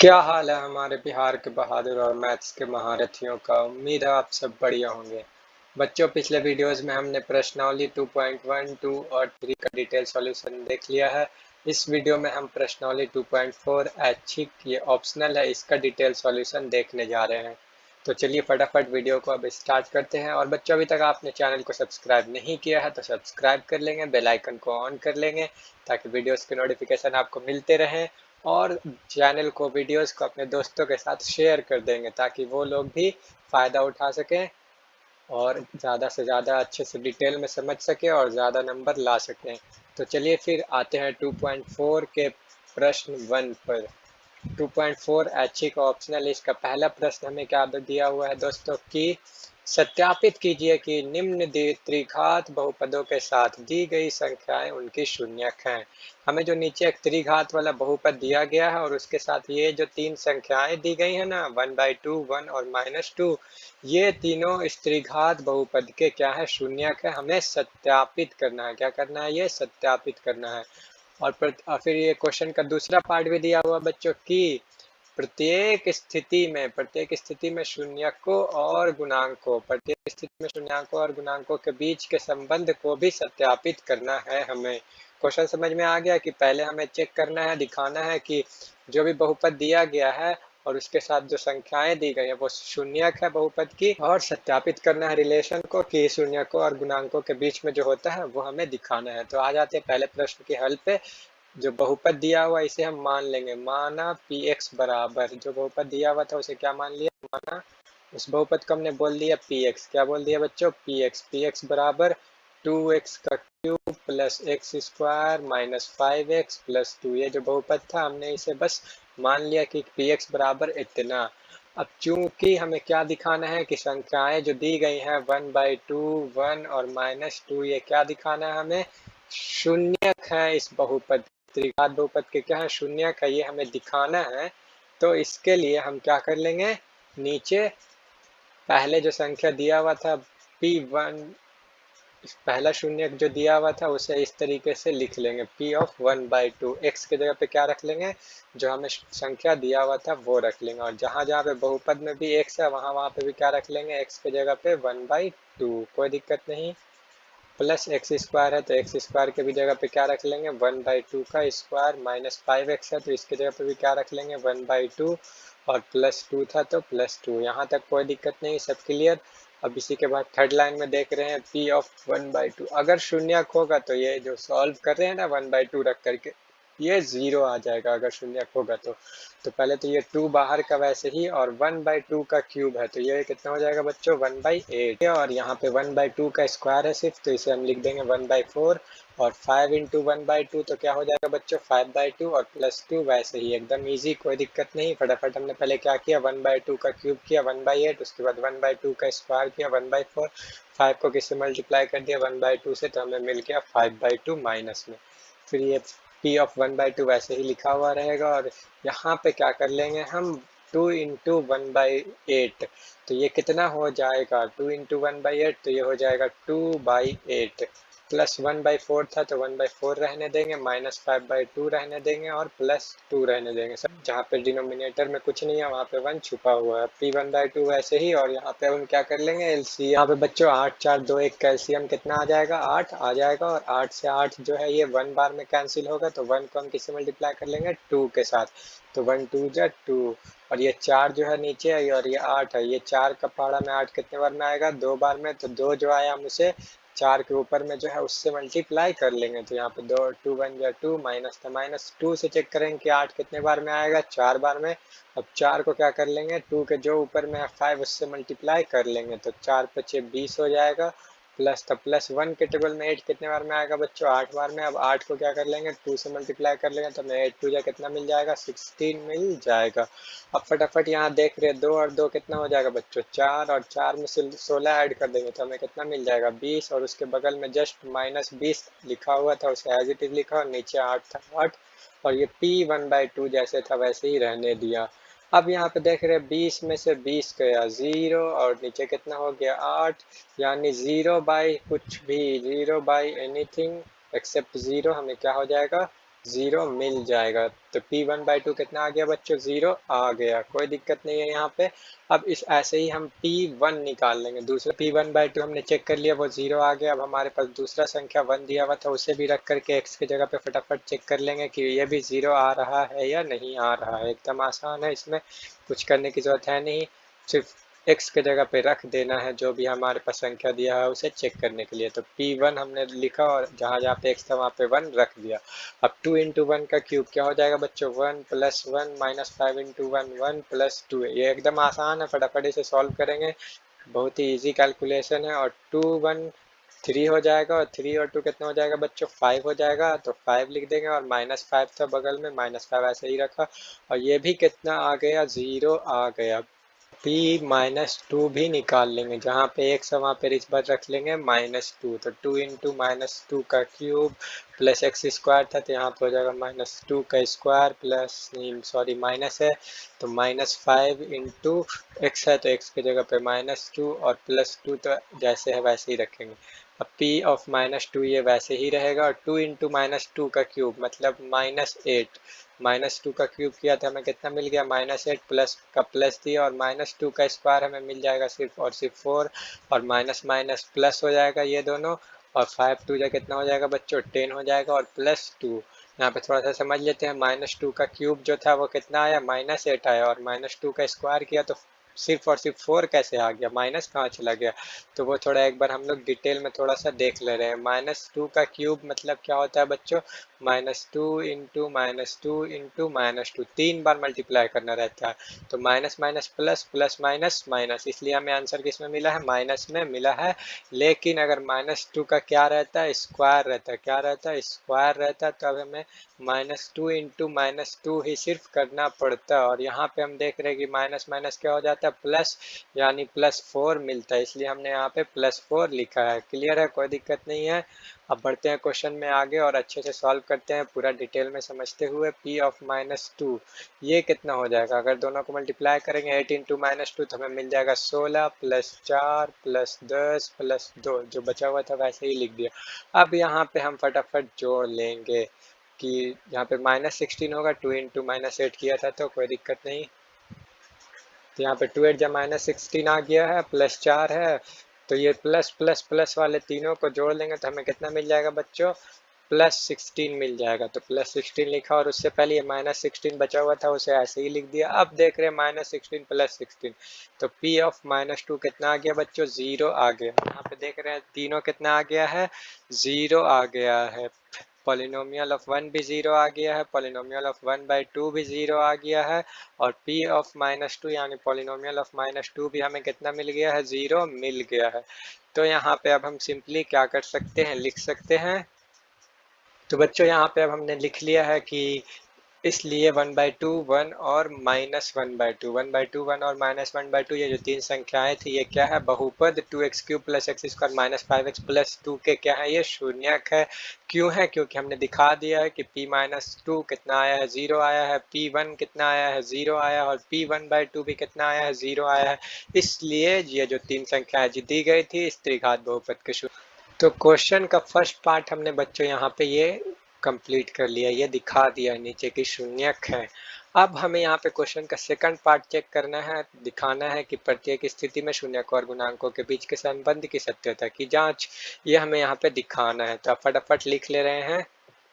क्या हाल है हमारे बिहार के बहादुर और मैथ्स के महारथियों का। उम्मीद है आप सब बढ़िया होंगे। बच्चों, पिछले वीडियोस में हमने प्रश्नावली 2.1, 2 और 3 का डिटेल सॉल्यूशन देख लिया है। इस वीडियो में हम प्रश्नावली 2.4 ऐच्छिक, ये ऑप्शनल है, इसका डिटेल सॉल्यूशन देखने जा रहे हैं। तो चलिए फटाफट वीडियो को अब स्टार्ट करते हैं। और बच्चों, अभी तक आपने चैनल को सब्सक्राइब नहीं किया है तो सब्सक्राइब कर लेंगे, बेल आइकन को ऑन कर लेंगे ताकि वीडियोस के नोटिफिकेशन आपको मिलते रहें। और चैनल को, वीडियोस को अपने दोस्तों के साथ शेयर कर देंगे ताकि वो लोग भी फ़ायदा उठा सकें और ज़्यादा से ज़्यादा अच्छे से डिटेल में समझ सके और ज़्यादा नंबर ला सकें। तो चलिए फिर आते हैं 2.4 के प्रश्न 1 पर। 2.4 ऐच्छिक ऑप्शनल, इसका पहला प्रश्न हमें क्या दिया हुआ है दोस्तों कि सत्यापित कीजिए कि निम्न त्रिघात बहुपदों के साथ दी गई संख्याएं उनकी शून्यक हैं। हमें जो नीचे एक त्रिघात वाला बहुपद दिया गया है और उसके साथ ये जो तीन संख्याएं दी गई है ना, 1/2, 1 और -2, ये तीनों इस त्रिघात बहुपद के क्या है, शून्यक है। हमें सत्यापित करना है। क्या करना है? ये सत्यापित करना है। और फिर ये क्वेश्चन का दूसरा पार्ट भी दिया हुआ बच्चों की प्रत्येक स्थिति में शून्याकों और गुणांकों के बीच के संबंध को भी सत्यापित करना है हमें। क्वेश्चन समझ में आ गया कि पहले हमें चेक करना है, दिखाना है कि जो भी बहुपद दिया गया है और उसके साथ जो संख्याएं दी गई है वो शून्यक है बहुपद की, और सत्यापित करना है रिलेशन को कि शून्यकों और गुणांकों के बीच में जो होता है वो हमें दिखाना है। तो आ जाते हैं पहले प्रश्न के हल पे। जो बहुपद दिया हुआ इसे हम मान लेंगे। माना px बराबर, जो बहुपद दिया हुआ था उसे क्या मान लिया, माना उस बहुपद को हमने बोल दिया px। क्या बोल दिया बच्चों? px बराबर 2x का cube plus x square minus 5x plus 2। ये जो बहुपद था हमने इसे बस मान लिया कि px बराबर इतना। अब चूंकि हमें क्या दिखाना है कि संख्याएं जो दी गई हैं 1/2, 1 और -2, ये क्या दिखाना है हमें, शून्यक है। इस बहुपद, त्रिघात बहुपद के क्या है, शून्यक है, ये हमें दिखाना है। तो इसके लिए हम क्या कर लेंगे, नीचे पहले जो संख्या दिया हुआ था p1, पहला शून्यक जो दिया हुआ था उसे इस तरीके से लिख लेंगे, p ऑफ 1/2। x के जगह पे क्या रख लेंगे, जो हमें संख्या दिया हुआ था वो रख लेंगे। और जहां जहां पे बहुपद में भी x है वहां वहां पे भी क्या रख लेंगे, x के जगह पे 1/2। कोई दिक्कत नहीं। प्लस एक्स स्क्वायर है तो एक्स स्क्वायर के भी जगह पे क्या रख लेंगे, 1/2 का स्क्वायर, माइनस 5x है तो इसके जगह पे भी क्या रख लेंगे, 1/2, और +2 था तो +2। यहाँ तक कोई दिक्कत नहीं, सब क्लियर। अब इसी के बाद थर्ड लाइन में देख रहे हैं p ऑफ 1/2। अगर शून्यक होगा तो ये जो सॉल्व कर रहे हैं ना 1/2 रख करके, ये 0 आ जाएगा अगर शून्यक होगा तो पहले तो ये 2 बाहर का वैसे ही, और 1/2 का क्यूब है तो ये कितना हो जाएगा बच्चों, 1/8। और यहाँ पे 1/2 का स्क्वायर है सिर्फ, तो इसे हम लिख देंगे 1/4। और 5 इंटू 1/2 तो क्या हो जाएगा बच्चों, 5/2, और +2 वैसे ही एकदम इजी, कोई दिक्कत नहीं। फटाफट हमने पहले क्या किया, 1/2 का क्यूब किया 1/8, उसके बाद 1/2 का स्क्वायर किया 1/4, 5 को किससे मल्टीप्लाई कर दिया 1/2 से, तो हमें मिल गया 5/2 माइनस में। फिर ये p ऑफ 1/2 वैसे ही लिखा हुआ रहेगा। और यहाँ पे क्या कर लेंगे हम, 2 इंटू 1/8, तो ये कितना हो जाएगा, 2 इंटू 1/8 तो ये हो जाएगा 2/8, प्लस 1/4 था तो 1/4 रहने देंगे, -5/2 रहने देंगे और +2 रहने देंगे। सब जहाँ पे डिनोमिनेटर में कुछ नहीं है वहाँ पे 1 छुपा हुआ है, p 1/2 वैसे ही। और यहाँ पे हम क्या कर लेंगे, एलसीएम। यहाँ पे बच्चों 8, 4, 2, 1 का एलसीएम कितना आ जाएगा, 8 आ जाएगा। और 8 से 8 जो है ये 1 बार में कैंसिल होगा, तो 1 को हम किससे मल्टीप्लाई कर लेंगे, 2 के साथ, तो 1 2 जा 2। और ये 4 जो है नीचे है और ये 8 है, ये 4 का पहाड़ा में 8 कितने बार में आएगा, 2 बार में, तो 2 जो आया हम उसे 4 के ऊपर में जो है उससे मल्टीप्लाई कर लेंगे। तो यहाँ पे 2 2 1 जा 2, माइनस था माइनस, 2 से चेक करेंगे कि 8 कितने बार में आएगा, 4 बार में। अब 4 को क्या कर लेंगे, 2 के जो ऊपर में है 5 उससे मल्टीप्लाई कर लेंगे, तो 4 पचे 20 हो जाएगा। प्लस था +1 के टेबल में 8 कितने बार में आएगा बच्चों, 8 बार में। अब 8 को क्या कर लेंगे, 2 से मल्टीप्लाई कर लेंगे, तो हमें 8 2 जा कितना मिल जाएगा, 16 मिल जाएगा। अब फटाफट यहाँ देख रहे हैं 2 और 2 कितना हो जाएगा बच्चों, 4, और 4 में से 16 ऐड कर देंगे तो हमें कितना मिल जाएगा, 20। और उसके बगल में जस्ट -20 लिखा हुआ था उसे एज इट इज लिखा, और नीचे 8 था 8, और ये p 1/2 जैसे था वैसे ही रहने दिया। अब यहाँ पे देख रहे हैं 20 में से 20 गया 0, और नीचे कितना हो गया 8, यानी 0 बाई कुछ भी, 0 बाई एनीथिंग एक्सेप्ट 0 हमें क्या हो जाएगा, 0 मिल जाएगा। तो P1/2 कितना आ गया बच्चों? 0 आ गया, कोई दिक्कत नहीं है यहाँ पे। अब इस ऐसे ही हम P1 निकाल लेंगे। दूसरा P1/2 हमने चेक कर लिया, वो 0 आ गया। अब हमारे पास दूसरा संख्या 1 दिया हुआ था, उसे भी रख करके x की जगह पे फटाफट चेक कर लेंगे कि ये भी 0 आ रहा है या नहीं आ रहा है। एकदम आसान है, इसमें कुछ करने की जरूरत है नहीं, सिर्फ x के जगह पे रख देना है जो भी हमारे पास संख्या दिया है उसे चेक करने के लिए। तो P1 हमने लिखा और जहाँ जहाँ पे x था वहाँ पे 1 रख दिया। अब 2 इंटू 1 का क्यूब क्या हो जाएगा बच्चों? 1 प्लस 1 माइनस 5 इंटू 1 1 प्लस 2। ये एकदम आसान है, फटाफट इसे सॉल्व करेंगे, बहुत ही इजी कैलकुलेशन है। और 2 1 3 हो जाएगा और 3 और 2 कितना हो जाएगा बच्चों? 5 हो जाएगा। तो 5 लिख देंगे और -5 था बगल में, -5 ऐसे ही रखा। और ये भी कितना आ गया? 0 आ गया। P-2 भी निकाल लेंगे, जहाँ पे x है वहाँ पे इस बार रख लेंगे -2। तो 2 इंटू -2 का क्यूब प्लस x स्क्वायर था, तो यहाँ पे हो जाएगा -2 का स्क्वायर प्लस, सॉरी माइनस है, तो -5 इंटू x है, तो x की जगह पे -2 और +2 तो जैसे है वैसे ही रखेंगे। अब P ऑफ -2 ये वैसे ही रहेगा। और 2 इंटू -2 का क्यूब मतलब -8, -2 का क्यूब किया था हमें कितना मिल गया? -8 प्लस का प्लस दिया और -2 का स्क्वायर हमें मिल जाएगा सिर्फ और सिर्फ 4, और माइनस माइनस प्लस हो जाएगा ये दोनों, और 5 2 जा कितना हो जाएगा बच्चों? 10 हो जाएगा और +2। यहाँ पे थोड़ा सा समझ लेते हैं, -2 का क्यूब जो था वो कितना आया? -8 आया, और -2 का स्क्वायर किया तो सिर्फ और सिर्फ 4 कैसे आ गया? माइनस कहाँ चला गया? तो वो थोड़ा एक बार हम लोग डिटेल में थोड़ा सा देख ले रहे हैं। -2 का क्यूब मतलब क्या होता है बच्चों? -2 इंटू -2 इंटू -2, 3 बार मल्टीप्लाई करना रहता है। तो minus minus plus, plus minus minus, इसलिए हमें आंसर किस में मिला है? माइनस में मिला है। लेकिन अगर -2 का क्या रहता है? स्क्वायर रहता है। क्या रहता है? स्क्वायर रहता है। तो अब हमें -2 इंटू -2 ही सिर्फ करना पड़ता है। और यहाँ पे हम देख रहे हैं कि माइनस माइनस क्या हो जाता है? प्लस, यानी +4 मिलता है, इसलिए हमने यहाँ पे +4 लिखा है। क्लियर है, कोई दिक्कत नहीं है। अब बढ़ते हैं क्वेश्चन में आगे और अच्छे से सॉल्व करते हैं पूरा डिटेल में समझते हुए। P ऑफ -2 ये कितना हो जाएगा? अगर दोनों को मल्टीप्लाई करेंगे 8 इंटू -2 तो हमें मिल जाएगा 16 प्लस 4 प्लस 10 प्लस 2, जो बचा हुआ था वैसे ही लिख दिया। अब यहाँ पे हम फटाफट जोड़ लेंगे कि यहाँ पे -16 होगा, 2 इंटू -8 किया था तो कोई दिक्कत नहीं। तो यहाँ पे 2 8 जा -16 आ गया है, प्लस 4 है, तो ये प्लस प्लस प्लस वाले तीनों को जोड़ लेंगे तो हमें कितना मिल जाएगा बच्चों? +16 मिल जाएगा। तो +16 लिखा और उससे पहले ये -16 बचा हुआ था उसे ऐसे ही लिख दिया। अब देख रहे हैं -16 +16, तो P ऑफ -2 कितना आ गया बच्चों? 0 आ गया। यहाँ पे देख रहे हैं तीनों कितना आ गया है? 0 आ गया है। पॉलिनोमियल ऑफ 1 भी 0 आ गया है, पॉलिनोमियल ऑफ 1/2 भी 0 आ गया है, और P ऑफ -2 यानी पॉलिनोमियल ऑफ -2 भी हमें कितना मिल गया है? 0 मिल गया है। तो यहाँ पे अब हम सिंपली क्या कर सकते हैं? लिख सकते हैं। तो बच्चों यहाँ पे अब हमने लिख लिया है कि इसलिए 1/2 1 और -1/2, 1/2 1 और -1/2 ये जो तीन संख्याएं थी ये क्या है? बहुपद 2x³ plus x square minus 5x plus 2 के क्या है? ये शून्यक है। क्यों है? क्योंकि हमने दिखा दिया है कि P-2 कितना आया है? 0 आया है। P1 कितना आया है? 0 आया है। और P1/2 भी कितना आया है? 0 आया है। इसलिए ये जो तीन संख्याएं दी गई थी इस त्रिघात बहुपद के शून्य। तो क्वेश्चन का फर्स्ट पार्ट हमने बच्चों यहाँ पे ये कंप्लीट कर लिया, ये दिखा दिया नीचे की शून्यक है। अब हमें यहाँ पे क्वेश्चन का सेकंड पार्ट चेक करना है, दिखाना है कि प्रत्येक स्थिति में शून्यक और गुणांकों के बीच के संबंध की सत्यता की जांच, ये हमें यहाँ पे दिखाना है। तो आप फटाफट लिख ले रहे हैं।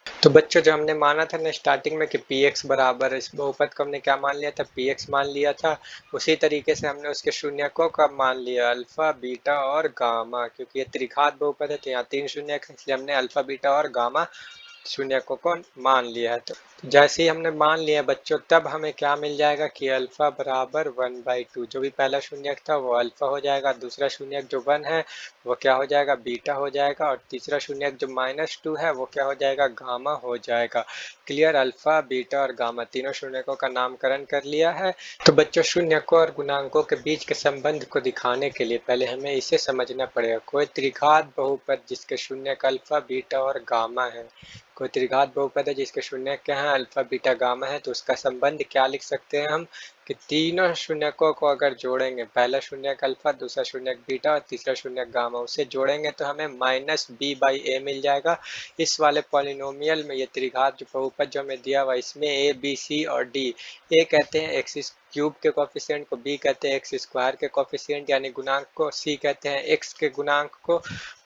तो बच्चों जो हमने माना था ना स्टार्टिंग में कि px बराबर, इस बहुपद को हमने क्या मान लिया था? px मान लिया था। उसी तरीके से हमने उसके शून्यकों का मान लिया अल्फा बीटा और गामा, क्योंकि ये त्रिघात बहुपद है तो यहाँ तीन शून्यक है, इसलिए हमने अल्फा बीटा और गामा शून्यकों को मान लिया है। तो जैसे ही हमने मान लिया बच्चों तब हमें क्या मिल जाएगा कि अल्फा बराबर 1/2, जो भी पहला शून्यक था वो अल्फा हो जाएगा, दूसरा शून्यक जो 1 है वो क्या हो जाएगा? बीटा हो जाएगा, और तीसरा शून्यक जो -2 है वो क्या हो जाएगा? गामा हो जाएगा। क्लियर? अल्फा बीटा और गामा तीनों शून्यकों का नामकरण कर लिया है। तो बच्चों शून्यकों और गुणांकों के बीच के संबंध को दिखाने के लिए पहले हमें इसे समझना पड़ेगा। कोई त्रिघात बहुपद जिसके शून्यक अल्फा बीटा और गामा है, कोई त्रिघात बहुपद है जिसके शून्यक क्या है? अल्फा बीटा गामा है, तो उसका संबंध क्या लिख सकते हैं हम कि तीनों शून्यकों को अगर जोड़ेंगे, पहला शून्यक अल्फा, दूसरा शून्यक बीटा और तीसरा शून्यक गामा, उसे जोड़ेंगे तो हमें माइनस बी बाई ए मिल जाएगा। इस वाले पॉलिनोमियल में ये त्रिघात जो बहुपद जो हमें दिया हुआ, इसमें ए बी सी और डी, ए कहते हैं एक्स क्यूब के कोफिशिएंट को, बी कहते हैं एक्स स्क्वायर के कोफिशिएंट यानी गुणांक को, सी कहते हैं एक्स के गुणांक को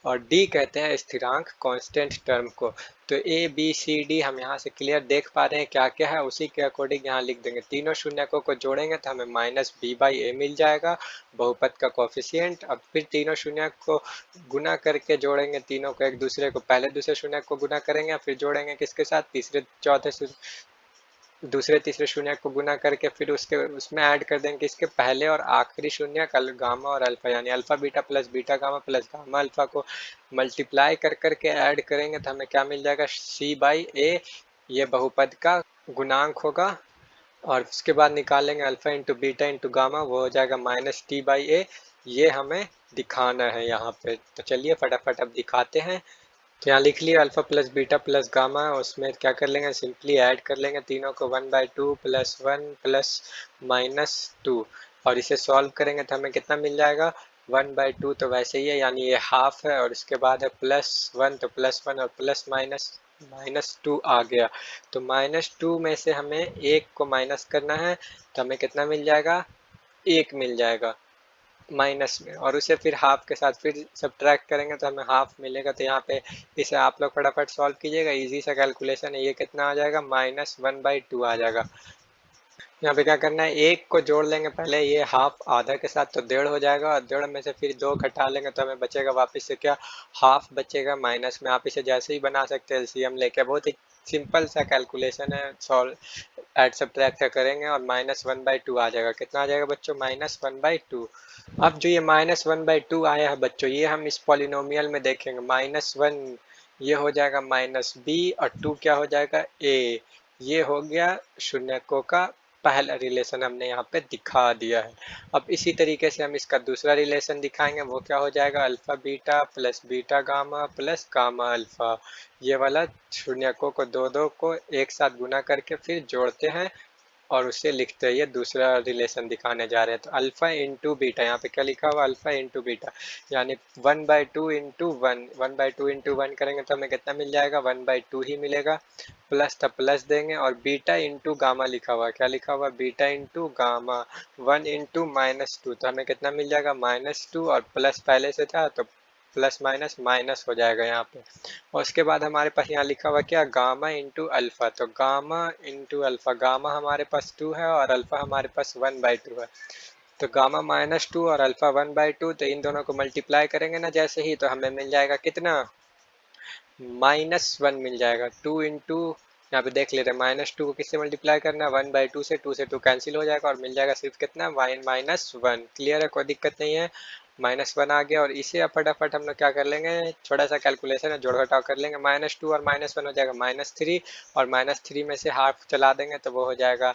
और डी कहते हैं स्थिरांक कांस्टेंट टर्म को। तो ए बी सी डी हम यहाँ से क्लियर देख पा रहे हैं क्या क्या है, उसी के अकॉर्डिंग यहाँ लिख देंगे। तीनों शून्यकों को जोड़ेंगे तो हमें माइनस बी बाई ए मिल जाएगा बहुपद का कोफिशिएंट। अब फिर तीनों शून्यक को गुना करके जोड़ेंगे, तीनों को एक दूसरे को, पहले दूसरे शून्यक को गुना करेंगे फिर जोड़ेंगे किसके साथ, तीसरे चौथे दूसरे तीसरे शून्य को गुना करके फिर उसके उसमें ऐड कर देंगे इसके पहले और आखिरी शून्य कल गामा और अल्फा, यानी alpha beta plus beta gamma plus gamma alpha को मल्टीप्लाई कर करके ऐड करेंगे तो हमें क्या मिल जाएगा, सी बाई ए, ये बहुपद का गुणांक होगा। और उसके बाद निकालेंगे alpha into beta into gamma, वो हो जाएगा माइनस टी बाई ए। ये हमें दिखाना है यहाँ पे, तो चलिए फटाफट अब दिखाते हैं। तो यहाँ लिख लिया alpha plus beta plus gamma, उसमें क्या कर लेंगे, सिंपली ऐड कर लेंगे तीनों को, 1/2 प्लस 1 प्लस माइनस 2 और इसे सॉल्व करेंगे तो हमें कितना मिल जाएगा, 1/2 तो वैसे ही है यानी ये हाफ है, और इसके बाद है प्लस 1 तो प्लस 1 और प्लस माइनस माइनस 2 आ गया। तो माइनस 2 में से हमें एक को माइनस करना है तो हमें कितना मिल जाएगा, एक मिल जाएगा माइनस में, और उसे फिर हाफ के साथ फिर सब्ट्रैक्ट करेंगे तो हमें हाफ मिलेगा। तो यहाँ पे इसे आप लोग फटाफट सॉल्व कीजिएगा, इजी सा कैलकुलेशन है। ये कितना आ जाएगा, -1/2 आ जाएगा। यहाँ पे क्या करना है, एक को जोड़ लेंगे पहले, ये हाफ आधा के साथ तो 1.5 हो जाएगा, और 1.5 में से फिर 2 घटा लेंगे तो हमें बचेगा वापस से क्या, हाफ बचेगा माइनस में। आप इसे जैसे ही बना सकते हैं एलसीएम लेके, बहुत ही सिंपल सा कैलकुलेशन है। सॉल्व एड सब्ट्रैक्ट करेंगे और -1/2 आ जाएगा। कितना आ जाएगा बच्चों, -1/2। अब जो ये -1/2 आया है बच्चों, ये हम इस पॉलिनोमियल में देखेंगे, -1 ये हो जाएगा माइनस बी और 2 क्या हो जाएगा, ए। ये हो गया शून्यकों का पहला रिलेशन हमने यहाँ पे दिखा दिया है। अब इसी तरीके से हम इसका दूसरा रिलेशन दिखाएंगे, वो क्या हो जाएगा, alpha beta plus beta gamma plus gamma alpha. ये वाला शून्यकों को दो दो को एक साथ गुना करके फिर जोड़ते हैं और उसे लिखते हैं। ये दूसरा रिलेशन दिखाने जा रहे हैं। तो अल्फा इंटू बीटा, यहाँ पे क्या लिखा हुआ, अल्फा इंटू बीटा यानी 1/2 इंटू 1, 1/2 इंटू 1 करेंगे तो हमें कितना मिल जाएगा, 1/2 ही मिलेगा। प्लस था प्लस देंगे और बीटा इंटू गामा लिखा हुआ, क्या लिखा हुआ, बीटा इंटू गामा 1 इंटू -2, तो हमें कितना मिल जाएगा, -2, और प्लस पहले से था तो प्लस माइनस माइनस हो जाएगा यहाँ पे। और उसके बाद हमारे पास यहाँ लिखा हुआ क्या, गामा इंटू अल्फा, तो गामा इंटू अल्फा, गामा हमारे पास 2 है और अल्फा हमारे पास 1/2 है। तो गामा -2 और अल्फा 1/2, तो इन दोनों को मल्टीप्लाई करेंगे ना जैसे ही, तो हमें मिल जाएगा कितना, -1 मिल जाएगा। 2 इंटू, यहाँ पे देख ले रहे, -2 को किससे मल्टीप्लाई करना है, 1/2 से, 2 से 2 कैंसिल हो जाएगा और मिल जाएगा सिर्फ कितना, -1। क्लियर है, कोई दिक्कत नहीं है, -1 आ गया। और इसे अब फटाफट हम लोग क्या कर लेंगे, थोड़ा सा कैलकुलेशन है, जोड़ घटाव कर लेंगे, -2 और -1 हो जाएगा -3, और -3 में से हाफ चला देंगे तो वो हो जाएगा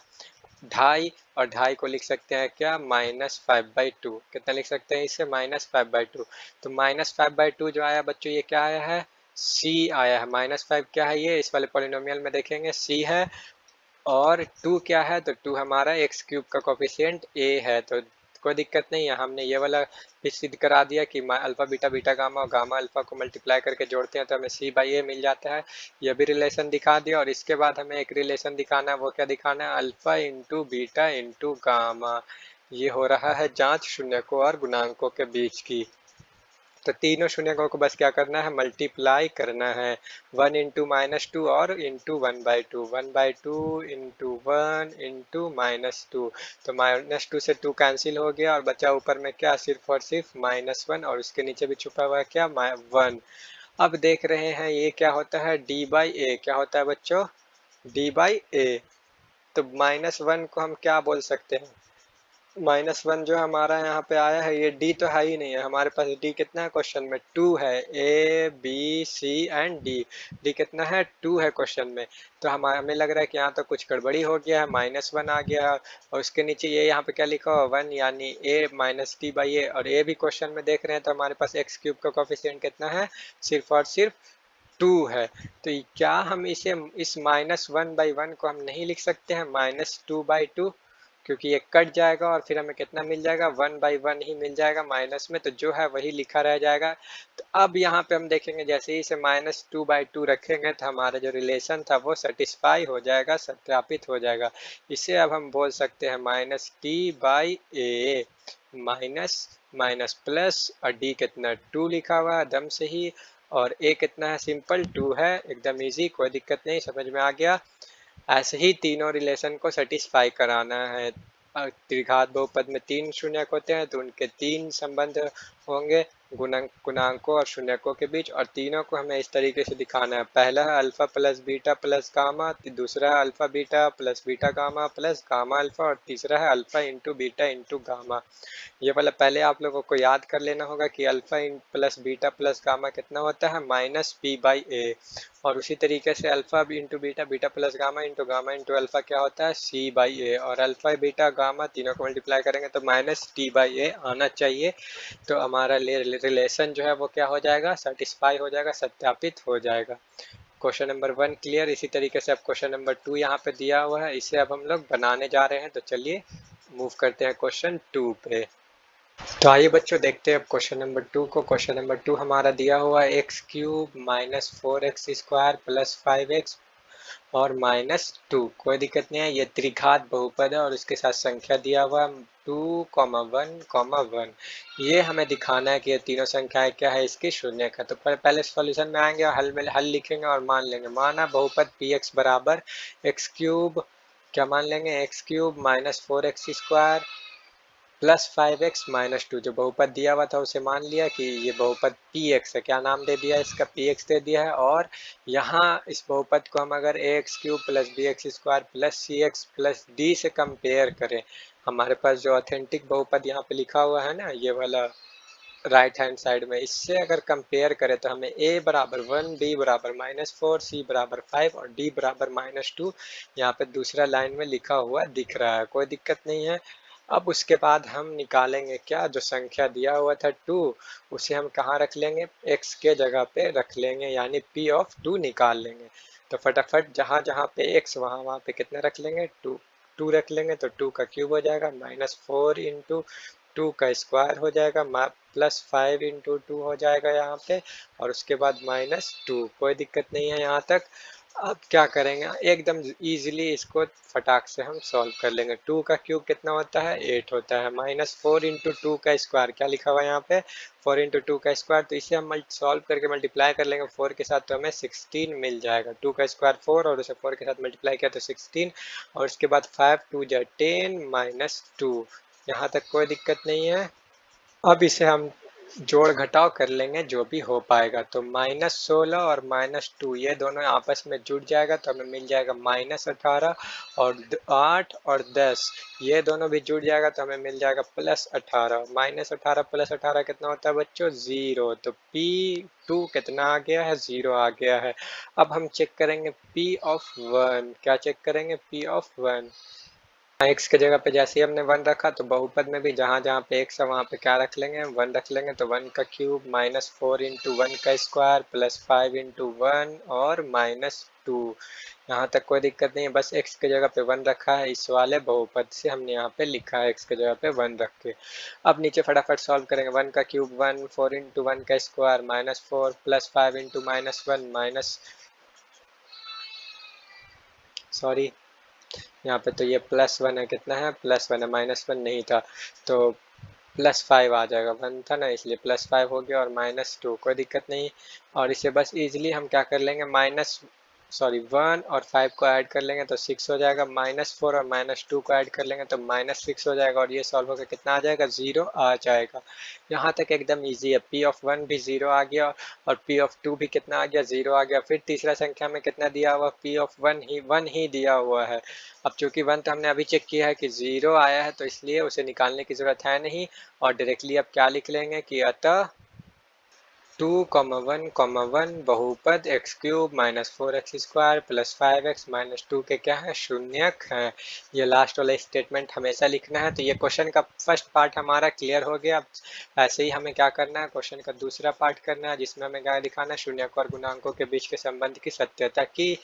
2.5, और 2.5 को लिख सकते हैं क्या, -5/2। कितना लिख सकते हैं इसे, -5/2। तो -5/2 जो आया बच्चों, ये क्या आया है, सी आया है। -5 क्या है, ये इस वाले पॉलिनोमियल में देखेंगे सी है, और 2 क्या है, तो 2 हमारा एक्स क्यूब का कोफिशिएंट ए है। तो कोई दिक्कत नहीं है, हमने ये वाला भी सिद्ध करा दिया कि अल्फा बीटा बीटा गामा और गामा अल्फा को मल्टीप्लाई करके जोड़ते हैं तो हमें सी बाई ए मिल जाता है। यह भी रिलेशन दिखा दिया, और इसके बाद हमें एक रिलेशन दिखाना है, वो क्या दिखाना है, alpha into beta into gamma. ये हो रहा है जांच शून्यकों और गुणांकों के बीच की। तो तीनों शून्यकों को बस क्या करना है, मल्टीप्लाई करना है, 1 इंटू -2 और इंटू 1/2, 1/2 इंटू 1 इंटू -2, तो -2 से 2 कैंसिल हो गया और बचा ऊपर में क्या, सिर्फ और सिर्फ -1, और उसके नीचे भी छुपा हुआ है क्या, 1। अब देख रहे हैं ये क्या होता है, d बाई ए, क्या होता है बच्चों, d बाई ए। तो -1 को हम क्या बोल सकते हैं, -1 जो हमारा यहाँ पे आया है, ये d तो है ही नहीं है हमारे पास, d कितना है क्वेश्चन में, 2 है, a b c and d कितना है, 2 है क्वेश्चन में। तो हमें लग रहा है कि यहाँ तो कुछ गड़बड़ी हो गया है, -1 आ गया, और उसके नीचे ये यहाँ पे क्या लिखा हुआ, 1 यानी a -t/a, और a भी क्वेश्चन में देख रहे हैं तो हमारे पास एक्स क्यूब का कोफिशिएंट कितना है, सिर्फ और सिर्फ 2 है। तो क्या हम इसे, इस -1/1 को हम नहीं लिख सकते हैं -2/2, क्योंकि ये कट जाएगा और फिर हमें कितना मिल जाएगा, 1/1 ही मिल जाएगा माइनस में, तो जो है वही लिखा रह जाएगा। तो अब यहाँ पे हम देखेंगे जैसे ही इसे -2/2 रखेंगे तो हमारा जो रिलेशन था वो सेटिस्फाई हो जाएगा, सत्यापित हो जाएगा। इसे अब हम बोल सकते हैं -t/a, माइनस माइनस प्लस, और d कितना 2 लिखा हुआ है एकदम से ही, और a कितना है, सिंपल 2 है, एकदम इजी, कोई दिक्कत नहीं, समझ में आ गया। ऐसे ही तीनों रिलेशन को सेटिस्फाई कराना है। त्रिघात बहुपद में 3 शून्यक होते हैं तो उनके 3 संबंध होंगे गुणांकों और शून्यकों के बीच, और तीनों को हमें इस तरीके से दिखाना है। पहला है alpha plus beta plus gamma, दूसरा है alpha beta plus beta gamma plus gamma alpha, और तीसरा है alpha into beta into gamma. ये वाला पहले आप लोगों को याद कर लेना होगा कि alpha plus beta plus gamma कितना होता है, -p/a, और उसी तरीके से alpha into beta beta plus gamma into alpha क्या होता है, c/a, और अल्फा बीटा गामा तीनों को मल्टीप्लाई करेंगे तो -t/a आना चाहिए। तो हमारा रिलेशन जो है वो क्या हो जाएगा, सेटिस्फाई हो जाएगा, सत्यापित हो जाएगा। Question number 1 clear. इसी तरीके से अब क्वेश्चन नंबर 2 यहाँ पे दिया हुआ है, इसे अब हम लोग बनाने जा रहे हैं। तो चलिए मूव करते हैं क्वेश्चन 2 पे। तो आइए बच्चों देखते हैं अब क्वेश्चन नंबर 2 को। क्वेश्चन नंबर 2 हमारा दिया हुआ है x³ - 4x² + 5x और -2। कोई दिक्कत नहीं है, ये त्रिघात बहुपद है और उसके साथ संख्या दिया हुआ 2, 1, 1। ये हमें दिखाना है कि ये तीनों संख्याएं क्या है, इसकी शून्य है। तो पहले सॉल्यूशन में आएंगे और हल लिखेंगे और मान लेंगे। माना बहुपद px बराबर x³ क्या मान लेंगे, x³ - 4x² प्लस 5x - 2। जो बहुपद दिया हुआ था उसे मान लिया कि ये बहुपद px है, क्या नाम दे दिया इसका, px दे दिया है। और यहाँ इस बहुपद को हम अगर ax³ + bx² + cx + d से कंपेयर करें, हमारे पास जो ऑथेंटिक बहुपद यहाँ पे लिखा हुआ है ना, ये वाला राइट हैंड साइड में, इससे अगर कंपेयर करें तो हमें a बराबर 1, b बराबर -4, c बराबर 5 और d बराबर -2 यहाँ पे दूसरा लाइन में लिखा हुआ दिख रहा है। कोई दिक्कत नहीं है। अब उसके बाद हम निकालेंगे क्या, जो संख्या दिया हुआ था 2, उसे हम कहाँ रख लेंगे, x के जगह पे रख लेंगे, यानी p(2) निकाल लेंगे। तो फटाफट जहाँ जहाँ पे x वहाँ वहाँ पे कितना रख लेंगे, 2 रख लेंगे। तो 2 का क्यूब हो जाएगा, -4 इंटू 2 का स्क्वायर हो जाएगा, +5 इंटू 2 हो जाएगा यहाँ पे, और उसके बाद -2। कोई दिक्कत नहीं है यहाँ तक। अब क्या करेंगे, एकदम इजीली इसको फटाक से हम सॉल्व कर लेंगे। 2 का क्यूब कितना होता है, 8 होता है, -4 इंटू 2 का स्क्वायर, क्या लिखा हुआ है यहाँ पे, 4 इंटू 2 का स्क्वायर। तो इसे हम सॉल्व करके मल्टीप्लाई कर लेंगे 4 के साथ, तो हमें 16 मिल जाएगा। 2 का स्क्वायर 4 और उसे 4 के साथ मल्टीप्लाई किया तो 16, और उसके बाद 5 2 जा 10 -2। यहाँ तक कोई दिक्कत नहीं है। अब इसे हम जोड़ घटाव कर लेंगे जो भी हो पाएगा। तो -16 और -2 ये दोनों आपस में जुड़ जाएगा तो हमें मिल जाएगा -18, और 8 और 10 ये दोनों भी जुड़ जाएगा तो हमें मिल जाएगा +18। -18 + 18 कितना होता है बच्चों, 0। तो P2 कितना आ गया है, 0 आ गया है। अब हम चेक करेंगे P(1), क्या चेक करेंगे, P(1). x के जगह पे जैसे ही हमने 1 रखा तो बहुपद में भी जहाँ जहाँ पे x है वहाँ पे क्या रख लेंगे, 1 रख लेंगे। तो 1 का क्यूब -4 इंटू 1 का स्क्वायर +5 इंटू 1 और -2। यहाँ तक कोई दिक्कत नहीं है, बस x के जगह पे 1 रखा है, इस वाले बहुपद से हमने यहाँ पे लिखा है x के जगह पे 1 रख के। अब नीचे फटाफट सॉल्व करेंगे। 1 का क्यूब 1, 4 इंटू 1 का स्क्वायर -4 +5 इंटू -1 सॉरी यहाँ पे तो ये +1 है, कितना है, +1 है, -1 नहीं था तो +5 आ जाएगा, 1 था ना इसलिए +5 हो गया, और -2 कोई दिक्कत नहीं। और इसे बस इजीली हम क्या कर लेंगे, 1 और 5 को ऐड कर लेंगे तो 6 हो जाएगा, -4 और -2 को ऐड कर लेंगे तो -6 हो जाएगा, और ये सॉल्व होकर कितना आ जाएगा, 0 आ जाएगा। यहाँ तक एकदम इजी है। P(1) भी 0 आ गया और P(2) भी कितना आ गया, 0 आ गया। फिर तीसरा संख्या में कितना दिया हुआ, P(1) ही 1 ही दिया हुआ है। अब चूंकि 1 तो हमने अभी चेक किया है कि 0 आया है तो इसलिए उसे निकालने की जरूरत है नहीं, और डायरेक्टली अब क्या लिख लेंगे कि अतः 2, 1, 1 बहुपद x³ - 4x² + 5x - 2 के क्या है, शून्यक हैं। ये लास्ट वाला स्टेटमेंट हमेशा लिखना है। तो ये क्वेश्चन का फर्स्ट पार्ट हमारा क्लियर हो गया। अब ऐसे ही हमें क्या करना है, क्वेश्चन का दूसरा पार्ट करना है, जिसमें हमें क्या दिखाना है, शून्यक और गुणांकों के बीच के संबंध की सत्यता की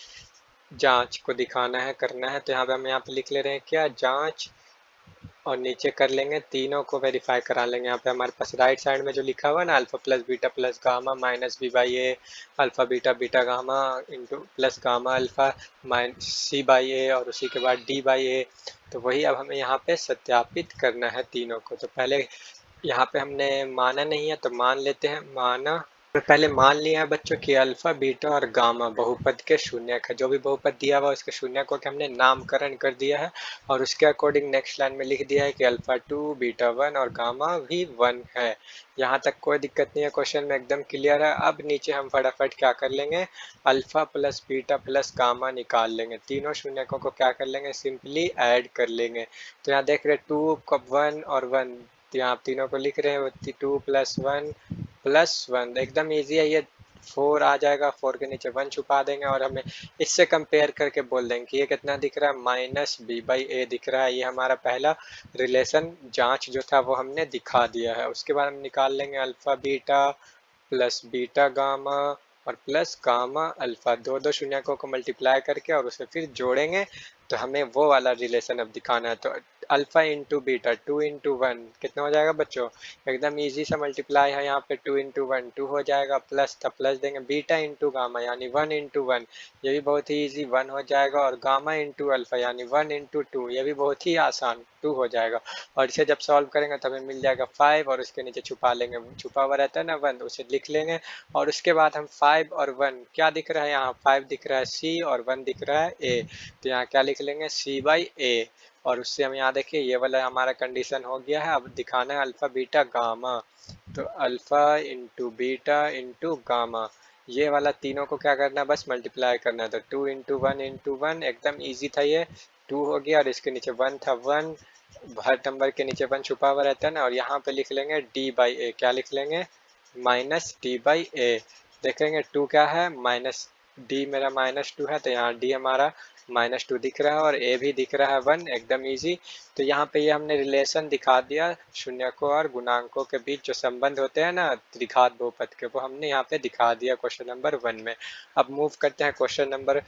जांच को दिखाना है, करना है। तो यहाँ पे हम यहाँ पे लिख ले रहे हैं क्या, जांच और नीचे कर लेंगे, तीनों को वेरीफाई करा लेंगे। यहाँ पे हमारे पास राइट साइड में जो लिखा हुआ है ना, alpha plus gamma minus B by A, alpha beta gamma into plus gamma alpha minus C by A, और उसी के बाद डी बाई ए। तो वही अब हमें यहाँ पे सत्यापित करना है तीनों को। तो पहले यहाँ पे हमने माना नहीं है तो मान लेते हैं, माना। तो पहले मान लिया है बच्चों कि अल्फा बीटा और गामा बहुपद के शून्यक है। जो भी बहुपद दिया हुआ उसके शून्यकों के हमने नामकरण कर दिया है, और उसके अकॉर्डिंग नेक्स्ट लाइन में लिख दिया है कि अल्फा 2 बीटा 1 और गामा भी 1 है। यहाँ तक कोई दिक्कत नहीं है, क्वेश्चन में एकदम क्लियर है। अब नीचे हम फटाफट क्या कर लेंगे, alpha plus beta plus gamma निकाल लेंगे। तीनों शून्यकों को क्या कर लेंगे, सिंपली ऐड कर लेंगे। तो यहाँ देख रहे 2 का 1 और 1, तो यहाँ आप तीनों को लिख रहे हैं 2 प्लस वन, एकदम इजी है ये। 4 आ जाएगा, 4 के नीचे 1 छुपा देंगे, और हमें इससे कंपेयर करके बोल देंगे कि ये कितना दिख रहा है, माइनस बी बाई ए दिख रहा है। ये हमारा पहला रिलेशन जांच जो था वो हमने दिखा दिया है। उसके बाद हम निकाल लेंगे alpha beta plus beta gamma और प्लस गामा अल्फा, दो दो शून्यकों को मल्टीप्लाई करके और उसे फिर जोड़ेंगे। तो हमें वो वाला रिलेशन अब दिखाना है। तो अल्फा इंटू बीटा 2 इंटू 1 कितना हो जाएगा बच्चों, एकदम इजी सा मल्टीप्लाई है। यहाँ पे 2 इंटू 1 2 हो जाएगा, प्लस था प्लस देंगे, बीटा इंटू गामा यानी 1 इंटू 1, ये भी बहुत ही इजी 1 हो जाएगा। और गामा इंटू अल्फा यानी 1 इंटू 2, ये भी बहुत ही आसान 2 हो जाएगा। और इसे जब सॉल्व करेंगे तो हमें मिल जाएगा 5, और उसके नीचे छुपा लेंगे, छुपा हुआ रहता है ना 1, उसे लिख लेंगे। और उसके बाद हम 5 और 1 क्या दिख रहा है, यहाँ 5 दिख रहा है सी और 1 दिख रहा है ए, तो यहाँ क्या लिख लेंगे, सी बाई ए। और उससे हम यहाँ देखिए ये वाला हमारा कंडीशन हो गया है। अब दिखाना है अल्फा बीटा गामा, तो alpha into beta into gamma, ये वाला तीनों को क्या करना है, बस मल्टीप्लाई करना है। तो 2 इंटू वन एकदम ईजी था ये, 2 हो गया, और इसके नीचे 1 था 1, हर नंबर के नीचे 1 छुपा हुआ रहता है ना। और यहाँ पे लिख लेंगे डी बाई ए, क्या लिख लेंगे, माइनस डी बाई ए। देखेंगे 2 क्या है, माइनस डी मेरा -2 है, तो यहाँ डी हमारा -2 दिख रहा है, और ए भी दिख रहा है 1, एकदम इजी। तो यहाँ पे ये हमने रिलेशन दिखा दिया, शून्यकों और गुणांकों के बीच जो संबंध होते हैं ना त्रिघात बहुपद के, वो हमने यहाँ पे दिखा दिया क्वेश्चन नंबर 1 में। अब मूव करते हैं क्वेश्चन नंबर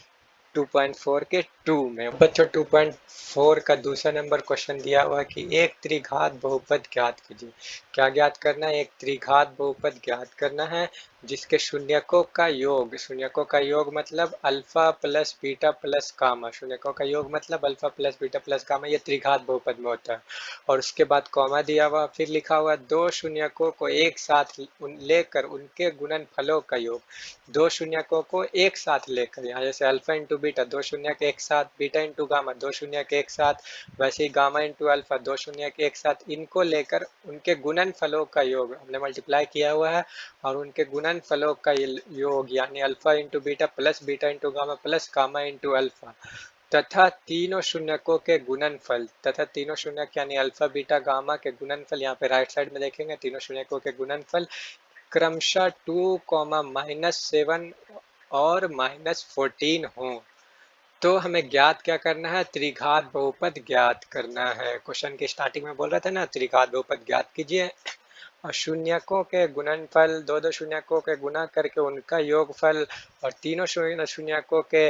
2.4 के 2 में। बच्चों 2.4 का दूसरा नंबर क्वेश्चन दिया हुआ है कि एक त्रिघात बहुपद ज्ञात कीजिए। क्या ज्ञात करना है, एक त्रिघात बहुपद ज्ञात करना है जिसके शून्यकों का योग, शून्यकों का योग मतलब alpha plus beta plus gamma, शून्यकों का योग मतलब alpha plus beta plus gamma, ये त्रिघात बहुपद में होता है। और उसके बाद कॉमा दिया हुआ, फिर लिखा हुआ दो शून्यकों को एक साथ लेकर उनके गुणनफलों का योग, दो शून्यकों को एक साथ लेकर, यहाँ जैसे अल्फा इंटू बीटा दो शून्यक एक साथ, बीटा इंटू गामा दो शून्यक एक साथ, वैसे ही गामा इंटू अल्फा दो शून्यक एक साथ, इनको लेकर उनके गुणनफलों का योग हमने मल्टीप्लाई किया हुआ है। और उनके गुणनफलों का योग यानी alpha into beta into gamma plus gamma into alpha, तथा तीनों शून्यकों के गुणनफल, तथा तीनों शून्यक यानी अल्फा बीटा गामा के गुणनफल, यहाँ पे राइट साइड में देखेंगे तीनों शून्यकों के गुणनफल क्रमशः 2, -7 और -14 हो। तो हमें ज्ञात क्या करना है, त्रिघात बहुपद ज्ञात करना है। क्वेश्चन की स्टार्टिंग में बोल रहा था ना, त्रिघात बहुपद ज्ञात कीजिए, और शून्यकों के गुणनफल, दो दो शून्यकों के गुणा करके उनका योगफल, और तीनों शून्यकों के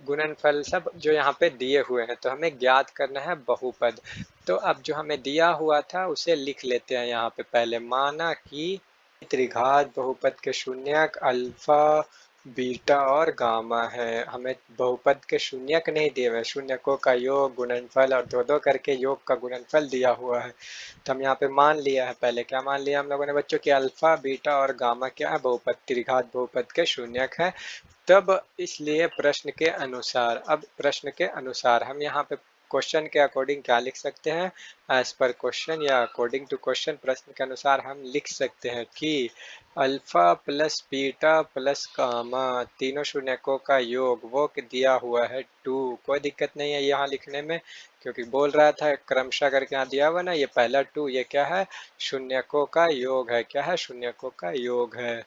गुणनफल सब जो यहाँ पे दिए हुए हैं। तो हमें ज्ञात करना है बहुपद। तो अब जो हमें दिया हुआ था उसे लिख लेते हैं यहाँ पे। पहले माना कि त्रिघात बहुपद के शून्यक अल्फा बीटा और गामा है। हमें बहुपद के शून्यक नहीं दिए हुए, शून्यकों का योग गुणनफल और दो दो करके योग का गुणनफल दिया हुआ है। तो हम यहाँ पे मान लिया है, पहले क्या मान लिया हम लोगों ने बच्चों कि अल्फा बीटा और गामा क्या है, बहुपद त्रिघात बहुपद के शून्यक है। तब इसलिए प्रश्न के अनुसार, अब प्रश्न के अनुसार हम यहाँ पे क्वेश्चन के अकॉर्डिंग क्या लिख सकते हैं, एज पर क्वेश्चन या अकॉर्डिंग टू क्वेश्चन, प्रश्न के अनुसार हम लिख सकते हैं कि alpha plus beta plus gamma तीनों शून्यकों का योग वो दिया हुआ है 2। कोई दिक्कत नहीं है यहाँ लिखने में, क्योंकि बोल रहा था क्रमशः करके यहाँ दिया हुआ ना, ये पहला 2 ये क्या है, शून्यकों का योग है, क्या है, शून्यकों का योग है।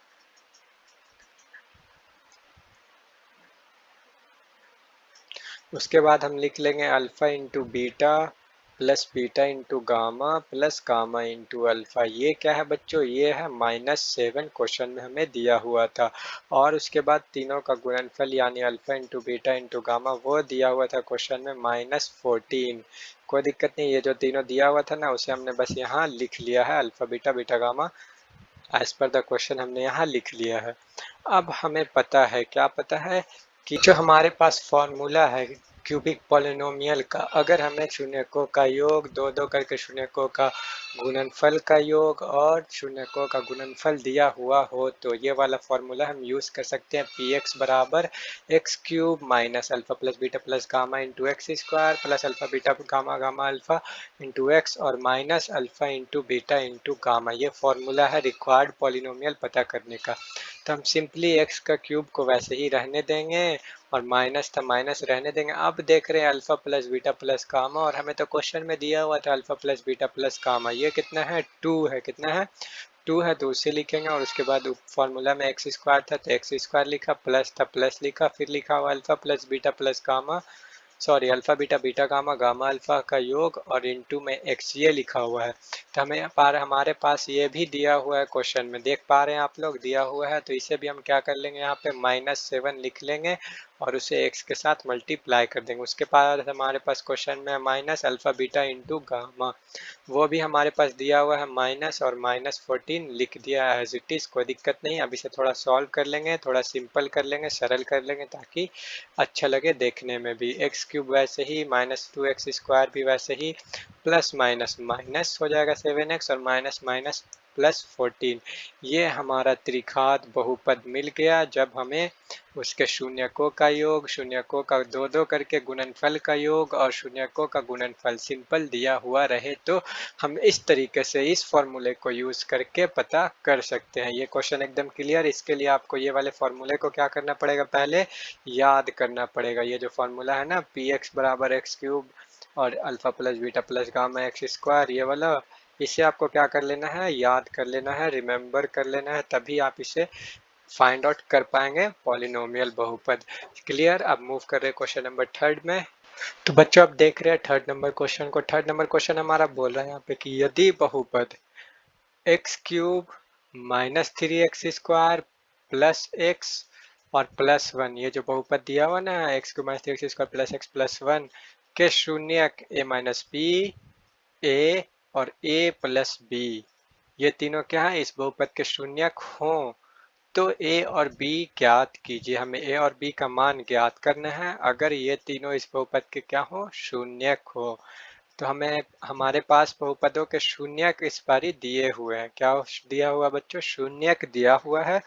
उसके बाद हम लिख लेंगे alpha into beta plus beta into gamma plus gamma into alpha. ये क्या है बच्चों, ये है -7 क्वेश्चन में हमें दिया हुआ था। और उसके बाद तीनों का गुणनफल यानी alpha into beta into gamma वो दिया हुआ था क्वेश्चन में -14। कोई दिक्कत नहीं, ये जो तीनों दिया हुआ था ना उसे हमने बस यहाँ लिख लिया है, alpha beta beta gamma as per the question हमने यहाँ लिख लिया है। अब हमें पता है, क्या पता है, कि जो हमारे पास फॉर्मूला है क्यूबिक पॉलिनोमियल का, अगर हमें शून्यकों का योग दो दो करके शून्यकों का गुणनफल का योग और शून्यकों का गुणनफल दिया हुआ हो तो ये वाला फॉर्मूला हम यूज़ कर सकते हैं। पी एक्स बराबर X cube minus alpha plus beta plus gamma into X square plus alpha beta gamma gamma alpha into X और minus alpha into beta into gamma. ये फॉर्मूला है रिक्वायर्ड पॉलिनोमियल पता करने का। तो हम सिंपली एक्स का क्यूब को वैसे ही रहने देंगे और माइनस था माइनस रहने देंगे। अब देख रहे हैं alpha plus beta plus gamma, और हमें तो क्वेश्चन में दिया हुआ था alpha plus beta plus gamma, ये कितना है 2 है, कितना है 2 है, तो उसे लिखेंगे। और उसके बाद फॉर्मूला में एक्स स्क्वायर था तो एक्स स्क्वायर लिखा, प्लस था प्लस लिखा, फिर लिखा हुआ alpha plus beta plus gamma, sorry alpha beta beta gamma gamma alpha का योग और इनटू में एक्स ये लिखा हुआ है। तो हमारे पास ये भी दिया हुआ है क्वेश्चन में, देख पा रहे हैं आप लोग, दिया हुआ है। तो इसे भी हम क्या कर लेंगे, यहाँ पे -7 लिख लेंगे और उसे x के साथ मल्टीप्लाई कर देंगे। उसके बाद हमारे पास क्वेश्चन में minus alpha beta into gamma, वो भी हमारे पास दिया हुआ है माइनस और -14 लिख दिया एज इट इज़, कोई दिक्कत नहीं। अब इसे थोड़ा सॉल्व कर लेंगे, थोड़ा सिंपल कर लेंगे, सरल कर लेंगे ताकि अच्छा लगे देखने में भी। एक्स क्यूब वैसे ही, -2x स्क्वायर भी वैसे ही, प्लस माइनस माइनस हो जाएगा 7x और माइनस माइनस +14। ये हमारा त्रिघात बहुपद मिल गया जब हमें उसके शून्यकों का योग, शून्यकों का दो दो करके गुणनफल का योग और शून्यकों का गुणनफल सिंपल दिया हुआ रहे तो हम इस तरीके से इस फॉर्मूले को यूज करके पता कर सकते हैं। ये क्वेश्चन एकदम क्लियर। इसके लिए आपको ये वाले फॉर्मूले को क्या करना पड़ेगा, पहले याद करना पड़ेगा। ये जो फॉर्मूला है ना पी एक्स बराबर एक्स क्यूब और alpha plus beta plus gamma x square, ये वाला, इसे आपको क्या कर लेना है, याद कर लेना है, रिमेम्बर कर लेना है, तभी आप इसे फाइंड आउट कर पाएंगे पॉलिनोमियल बहुपद। क्लियर। अब मूव कर रहे हैं क्वेश्चन नंबर 3 में। तो बच्चों आप देख रहे हैं थर्ड नंबर क्वेश्चन को। थर्ड नंबर क्वेश्चन हमारा बोल रहा है यहाँ पे कि यदि बहुपद x cube -3x square plus x और +1, ये जो बहुपद दिया हुआ ना x cube -3x square plus x plus 1 के शून्यक a माइनस बी, ए और a प्लस बी, ये तीनों क्या है, इस बहुपद के शून्यक हों तो a और b ज्ञात कीजिए। हमें a और b का मान ज्ञात करना है अगर ये तीनों इस बहुपद के क्या हो, शून्यक हो। तो हमें हमारे पास बहुपदों के शून्यक इस बारी दिए हुए हैं। क्या दिया हुआ बच्चों, शून्यक दिया हुआ है।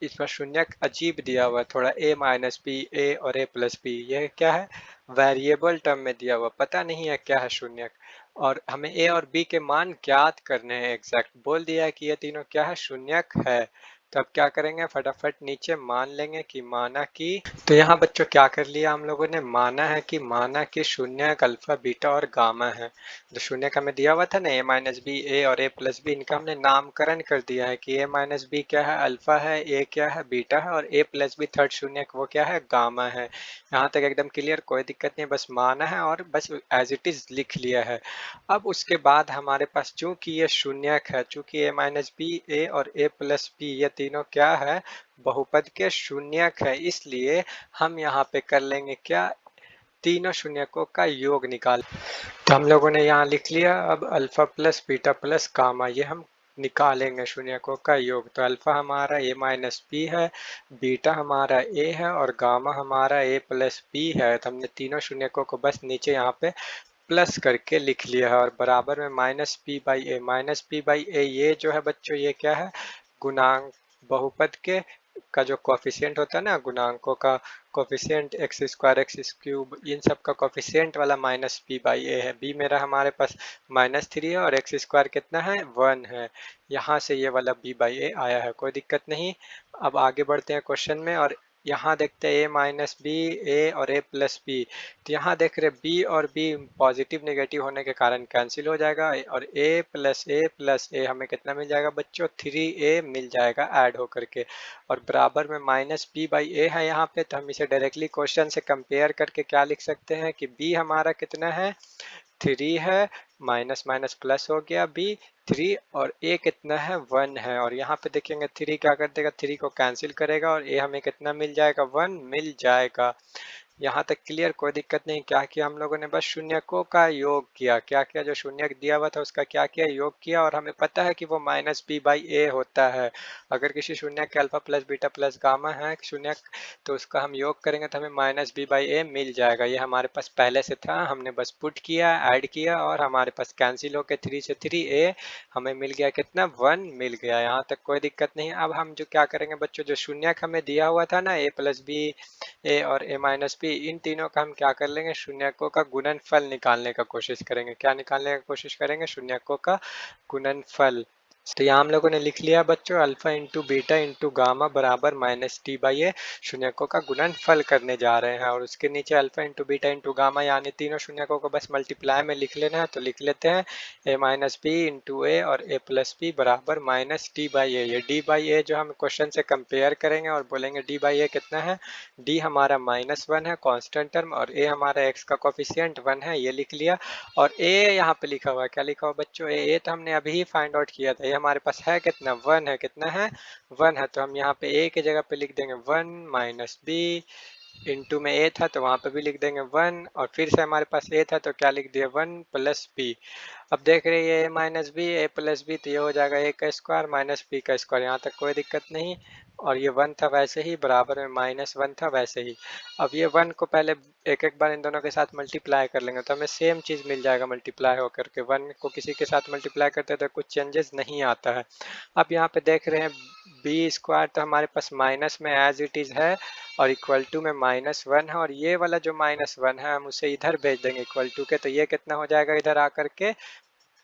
इस पर शून्यक अजीब दिया हुआ है थोड़ा, a माइनस बी, ए और a प्लस बी, यह क्या है, वेरिएबल टर्म में दिया हुआ, पता नहीं है क्या है शून्यक। और हमें a और b के मान ज्ञात करने हैं, एग्जैक्ट बोल दिया है कि ये तीनों क्या है, शून्यक है। तो अब क्या करेंगे, फटाफट नीचे मान लेंगे कि माना कि, तो यहाँ बच्चों क्या कर लिया हम लोगों ने, माना कि शून्यक अल्फा बीटा और गामा है। जो शून्यक हमें दिया हुआ था ना a माइनस बी, ए और a प्लस बी, इनका हमने नामकरण कर दिया है कि a माइनस बी क्या है, अल्फा है, a क्या है, बीटा है, और a प्लस बी थर्ड शून्यक वो क्या है, गामा है। यहाँ तक एकदम क्लियर, कोई दिक्कत नहीं, बस माना है और बस एज इट इज लिख लिया है। अब उसके बाद हमारे पास चूंकि ये शून्यक है, चूंकि a माइनस बी, ए और a प्लस बी ये तीनों क्या है, बहुपद के शून्यक है, इसलिए हम यहाँ पे कर लेंगे क्या, तीनों शून्यकों का योग निकाल। तो हम लोगों ने यहाँ लिख लिया। अब alpha plus beta plus gamma ये हम निकालेंगे शून्यकों का योग। तो अल्फा हमारा a माइनस बी है, बीटा हमारा a है और गामा हमारा a प्लस बी है। तो हमने तीनों शून्यकों को बस नीचे यहाँ पे प्लस करके लिख लिया है और बराबर में minus P by A, minus P by A ये जो है बच्चों ये क्या है, गुणांक बहुपद के का जो कोफिशिएंट होता है ना, गुणांकों का coefficient x square x cube in सब का कोफिशिएंट वाला माइनस पी बाई ए है। बी मेरा हमारे पास -3 है और एक्स स्क्वायर कितना है, 1 है। यहाँ से ये वाला बी बाई ए आया है, कोई दिक्कत नहीं। अब आगे बढ़ते हैं क्वेश्चन में और यहाँ देखते हैं a माइनस बी, ए और a प्लस बी। तो यहाँ देख रहे b और b पॉजिटिव नेगेटिव होने के कारण कैंसिल हो जाएगा और a प्लस ए हमें कितना मिल जाएगा बच्चों, 3a मिल जाएगा ऐड होकर के। और बराबर में माइनस बी बाई ए है यहाँ पे, तो हम इसे डायरेक्टली क्वेश्चन से कंपेयर करके क्या लिख सकते हैं कि b हमारा कितना है, 3 है, माइनस माइनस प्लस हो गया b 3 और a कितना है 1 है। और यहाँ पे देखेंगे 3 क्या कर देगा, 3 को कैंसिल करेगा और a हमें कितना मिल जाएगा 1 मिल जाएगा। यहाँ तक क्लियर, कोई दिक्कत नहीं। क्या किया हम लोगों ने, बस शून्यकों का योग किया। क्या किया, जो शून्यक दिया हुआ था उसका क्या किया, योग किया। और हमें पता है कि वो माइनस बी बाई ए होता है। अगर किसी शून्यक के alpha plus beta plus gamma है शून्यक, तो उसका हम योग करेंगे तो हमें माइनस बी बाई ए मिल जाएगा। ये हमारे पास पहले से था, हमने बस पुट किया, ऐड किया और हमारे पास कैंसिल होकर 3 से 3 ए हमें मिल गया कितना 1 मिल गया। यहाँ तक कोई दिक्कत नहीं। अब हम जो क्या करेंगे बच्चों, जो शून्यक हमें दिया हुआ था ना, ए प्लस बी ए और ए माइनस बी, इन तीनों का हम क्या कर लेंगे, शून्यकों का गुणनफल निकालने का कोशिश करेंगे। क्या निकालने का कोशिश करेंगे, शून्यकों का गुणनफल। तो यहाँ हम लोगों ने लिख लिया बच्चों, alpha into beta into gamma बराबर माइनस टी बाई ए। शून्यकों का गुणनफल करने जा रहे हैं और उसके नीचे alpha into beta into gamma यानी तीनों शून्यकों को बस मल्टीप्लाई में लिख लेना है। तो लिख लेते हैं ए माइनस बी इंटू ए और ए प्लस बी बराबर माइनस डी बाई ए। ये डी बाई ए जो हम क्वेश्चन से कंपेयर करेंगे और बोलेंगे डी बाई ए कितना है, डी हमारा -1 है कांस्टेंट टर्म और ए हमारा एक्स का कोफिशिएंट 1 है, ये लिख लिया। और ए यहाँ पे लिखा हुआ है, क्या लिखा हुआ बच्चों, ए तो हमने अभी ही फाइंड आउट किया था। ये हमारे पास है कितना 1 है, कितना है 1 है। तो हम यहाँ पे ए की जगह पे लिख देंगे 1 माइनस बी, इंटू में ए था तो वहाँ पे भी लिख देंगे 1 और फिर से हमारे पास ए था तो क्या लिख दिया 1 प्लस बी। अब देख रहे हैं ए माइनस बी ए प्लस बी, तो ये हो जाएगा ए का स्क्वायर माइनस बी का स्क्वायर। यहाँ तक कोई दिक्कत नहीं। और ये 1 था वैसे ही, बराबर में -1 था वैसे ही। अब ये 1 को पहले एक एक बार इन दोनों के साथ मल्टीप्लाई कर लेंगे तो हमें सेम चीज़ मिल जाएगा मल्टीप्लाई होकर के। 1 को किसी के साथ मल्टीप्लाई करते हैं तो कुछ चेंजेस नहीं आता है। अब यहाँ पे देख रहे हैं बी स्क्वायर तो हमारे पास माइनस में एज इट इज़ है और इक्वल टू में -1 है। और ये वाला जो -1 है हम उसे इधर भेज देंगे इक्वल टू के, तो ये कितना हो जाएगा इधर आकर के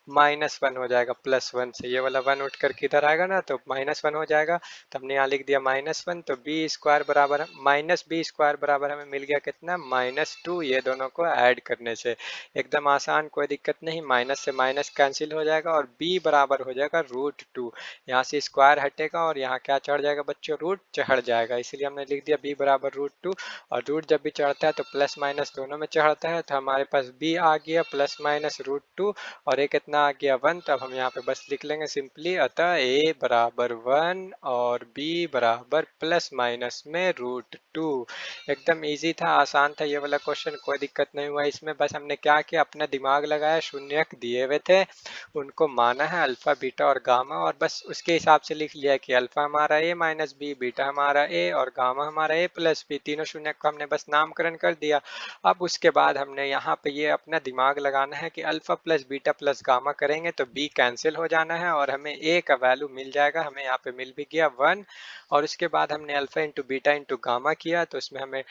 -1 हो जाएगा +1 से। ये वाला 1 उठ कर किधर आएगा ना तो -1 हो जाएगा। तो हमने यहाँ लिख दिया -1, तो बी स्क्वायर बराबर माइनस बी स्क्वायर बराबर हमें मिल गया कितना -2। ये दोनों को ऐड करने से एकदम आसान, कोई दिक्कत नहीं। माइनस से माइनस कैंसिल हो जाएगा और b बराबर हो जाएगा √2। यहाँ से स्क्वायर हटेगा और यहाँ क्या चढ़ जाएगा बच्चों, रूट चढ़ जाएगा, इसलिए हमने लिख दिया b बराबर √2। और रूट जब भी चढ़ता है तो प्लस माइनस दोनों में चढ़ता है, तो हमारे पास b आ गया +-√2 और एक कितना आ गया 1। तो अब हम यहाँ पे बस लिख लेंगे सिंपली, अतः a बराबर 1 और b बराबर +- में √2। एकदम इजी था, आसान था ये वाला क्वेश्चन, कोई दिक्कत नहीं हुआ इसमें। बस हमने क्या किया, अपना दिमाग लगाया, शून्यक दिए हुए थे उनको माना है अल्फा बीटा और गामा और बस उसके हिसाब से लिख लिया कि अल्फा हमारा a माइनस बी, बीटा हमारा a और गामा हमारा a प्लस बी। तीनों शून्यक को हमने बस नामकरण कर दिया। अब उसके बाद हमने यहाँ पे ये अपना दिमाग लगाना है कि alpha plus beta plus gamma करेंगे तो b कैंसिल हो जाना है और हमें a का वैल्यू मिल जाएगा। हमें यहाँ पे मिल भी गया 1। और उसके बाद हमने alpha into beta into gamma किया तो उसमें हमें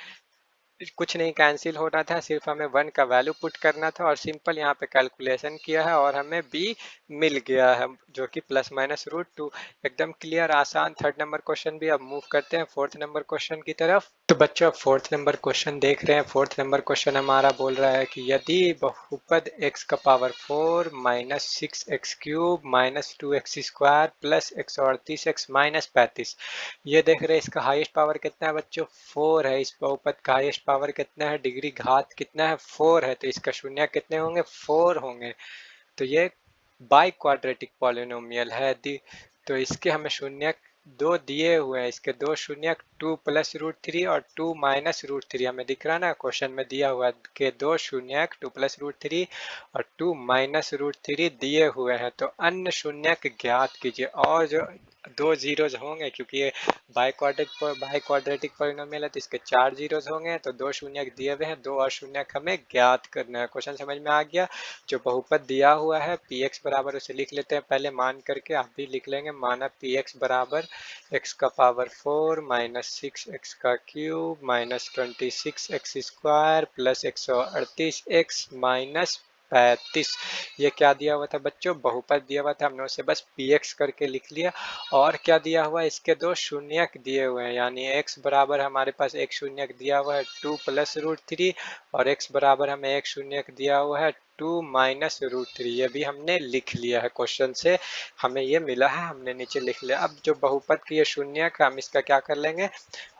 कुछ नहीं कैंसिल होना था, सिर्फ हमें 1 का वैल्यू पुट करना था और सिंपल यहाँ पे कैलकुलेशन किया है और हमें b मिल गया है जो कि +-√2। एकदम क्लियर, आसान। थर्ड नंबर क्वेश्चन भी। अब मूव करते हैं फोर्थ नंबर क्वेश्चन की तरफ। तो बच्चों फोर्थ नंबर क्वेश्चन देख रहे हैं। फोर्थ नंबर क्वेश्चन हमारा बोल रहा है कि यदि बहुपद x का power 4 -6x³ -2x² plus 138x -35, ये देख रहे हैं इसका हाईएस्ट पावर कितना है बच्चों, 4 है। इस बहुपद का हाईएस्ट पावर कितना है, डिग्री घात कितना है, 4 है। तो इसका शून्य कितने होंगे, 4 होंगे। तो ये बाई क्वाड्रेटिक पॉलिनोमियल है। तो इसके हमें शून्य दो दिए हुए हैं, इसके दो शून्य 2 + √3 और 2 - √3 हमें दिख रहा है ना, क्वेश्चन में दिया हुआ के दो शून्य 2 + √3 और 2 - √3 दिए हुए हैं। तो अन्य शून्यक ज्ञात कीजिए। और जो दो जीरोज होंगे क्योंकि ये बाई क्वाड्रेटिक पॉलिनोमियल है तो इसके 4 जीरोज होंगे, तो दो शून्यक दिए हुए हैं, दो और शून्यक हमें ज्ञात करना है। क्वेश्चन समझ में आ गया। जो बहुपद दिया हुआ है px बराबर, उसे लिख लेते हैं पहले मान करके, आप भी लिख लेंगे। माना px बराबर x का power 4 -6x³ -26x² plus 138x -35। ये क्या दिया हुआ था बच्चों, बहुपद दिया हुआ था, हमने उसे बस px करके लिख लिया। और क्या दिया हुआ है, इसके दो शून्यक दिए हुए हैं, यानी x बराबर हमारे पास एक शून्यक दिया हुआ है 2 + √3 और x बराबर हमें एक शून्यक दिया हुआ है 2 माइनस रूट थ्री, ये भी हमने लिख लिया है क्वेश्चन से, हमें ये मिला है, हमने नीचे लिख लिया। अब जो बहुपद की ये शून्यक है, हम इसका क्या कर लेंगे,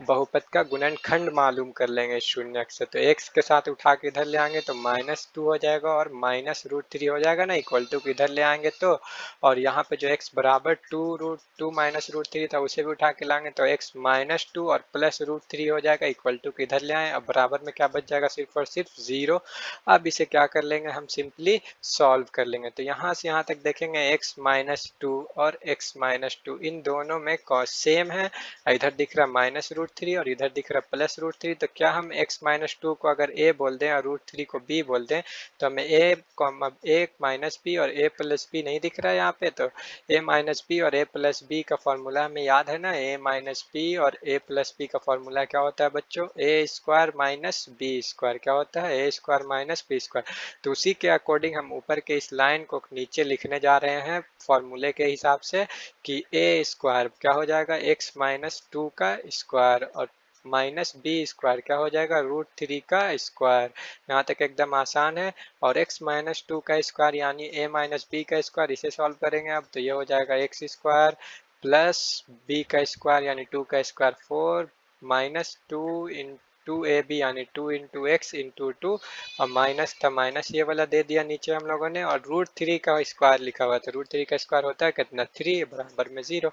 बहुपद का गुणनखंड मालूम कर लेंगे शून्यक से। तो x के साथ उठा के इधर ले आएंगे तो -2 हो जाएगा और माइनस रूट थ्री हो जाएगा ना, इक्वल टू को इधर ले आएंगे तो, और यहाँ पे जो x बराबर 2 माइनस रूट थ्री था उसे भी उठा के लाएंगे तो x -2 और प्लस रूट थ्री हो जाएगा, इक्वल टू को इधर ले आए। अब बराबर में क्या बच जाएगा, सिर्फ और सिर्फ 0। अब इसे क्या कर लेंगे, हम सिंपली सॉल्व कर लेंगे। तो यहाँ से यहाँ तक देखेंगे x -2 और x -2 इन दोनों में कॉस सेम है, इधर दिख रहा माइनस रूट थ्री और इधर दिख रहा प्लस रूट थ्री। तो क्या हम x -2 को अगर a बोल दें और रूट थ्री को b बोल दें तो हमें a माइनस बी और a प्लस बी नहीं दिख रहा है यहाँ पे, तो a माइनस बी और a प्लस बी का फॉर्मूला हमें याद है ना, a माइनस बी और a प्लस बी का फॉर्मूला क्या होता है बच्चों, a square minus b square, क्या होता है, a square minus b square. तो उसी के अकॉर्डिंग हम ऊपर के इस लाइन को नीचे लिखने जा रहे हैं फॉर्मूले के हिसाब से कि a स्क्वायर क्या हो जाएगा, x -2 का स्क्वायर और माइनस बी स्क्वायर क्या हो जाएगा, रूट थ्री का स्क्वायर। यहाँ तक एकदम आसान है। और x -2 का स्क्वायर यानी a माइनस बी का स्क्वायर, इसे सॉल्व करेंगे अब तो ये हो जाएगा x स्क्वायर प्लस b का स्क्वायर यानी 2 का स्क्वायर 4 -2 इंटू ए बी यानी 2 इंटू एक्स इंटू 2 और माइनस था माइनस ये वाला दे दिया नीचे हम लोगों ने, और रूट थ्री का स्क्वायर लिखा हुआ था, रूट थ्री का स्क्वायर होता है कितना, 3 बराबर में 0।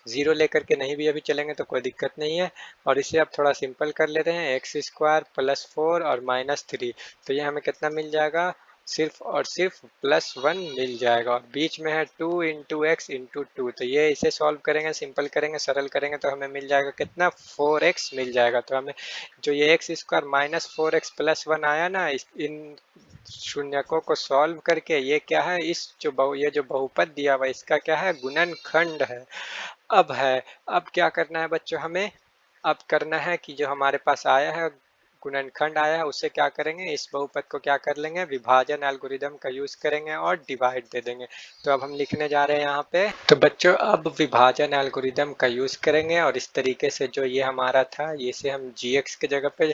जीरो लेकर के नहीं भी अभी चलेंगे तो कोई दिक्कत नहीं है। और इसे अब थोड़ा सिंपल कर लेते हैं, एक्स स्क्वायर प्लस 4 और -3, तो ये हमें कितना मिल जाएगा, सिर्फ और सिर्फ +1 मिल जाएगा। और बीच में है 2 इंटू एक्स इंटू 2, तो ये इसे सॉल्व करेंगे, सिंपल करेंगे, सरल करेंगे तो हमें मिल जाएगा कितना, 4x मिल जाएगा। तो हमें जो ये एक्स स्क्वायर -4x +1 आया ना, इन शून्यकों को सॉल्व करके ये क्या है, इस जो ये जो बहुपद दिया हुआ इसका क्या है, गुणनखंड है। अब क्या करना है बच्चों, हमें अब करना है कि जो हमारे पास आया है गुणनखंड आया है उससे क्या करेंगे, इस बहुपद को क्या कर लेंगे, विभाजन एल्गोरिदम का यूज करेंगे और डिवाइड दे देंगे। तो अब हम लिखने जा रहे हैं यहाँ पे, तो बच्चों अब विभाजन एल्गोरिदम का यूज करेंगे और इस तरीके से जो ये हमारा था, ये से हम gx के जगह पे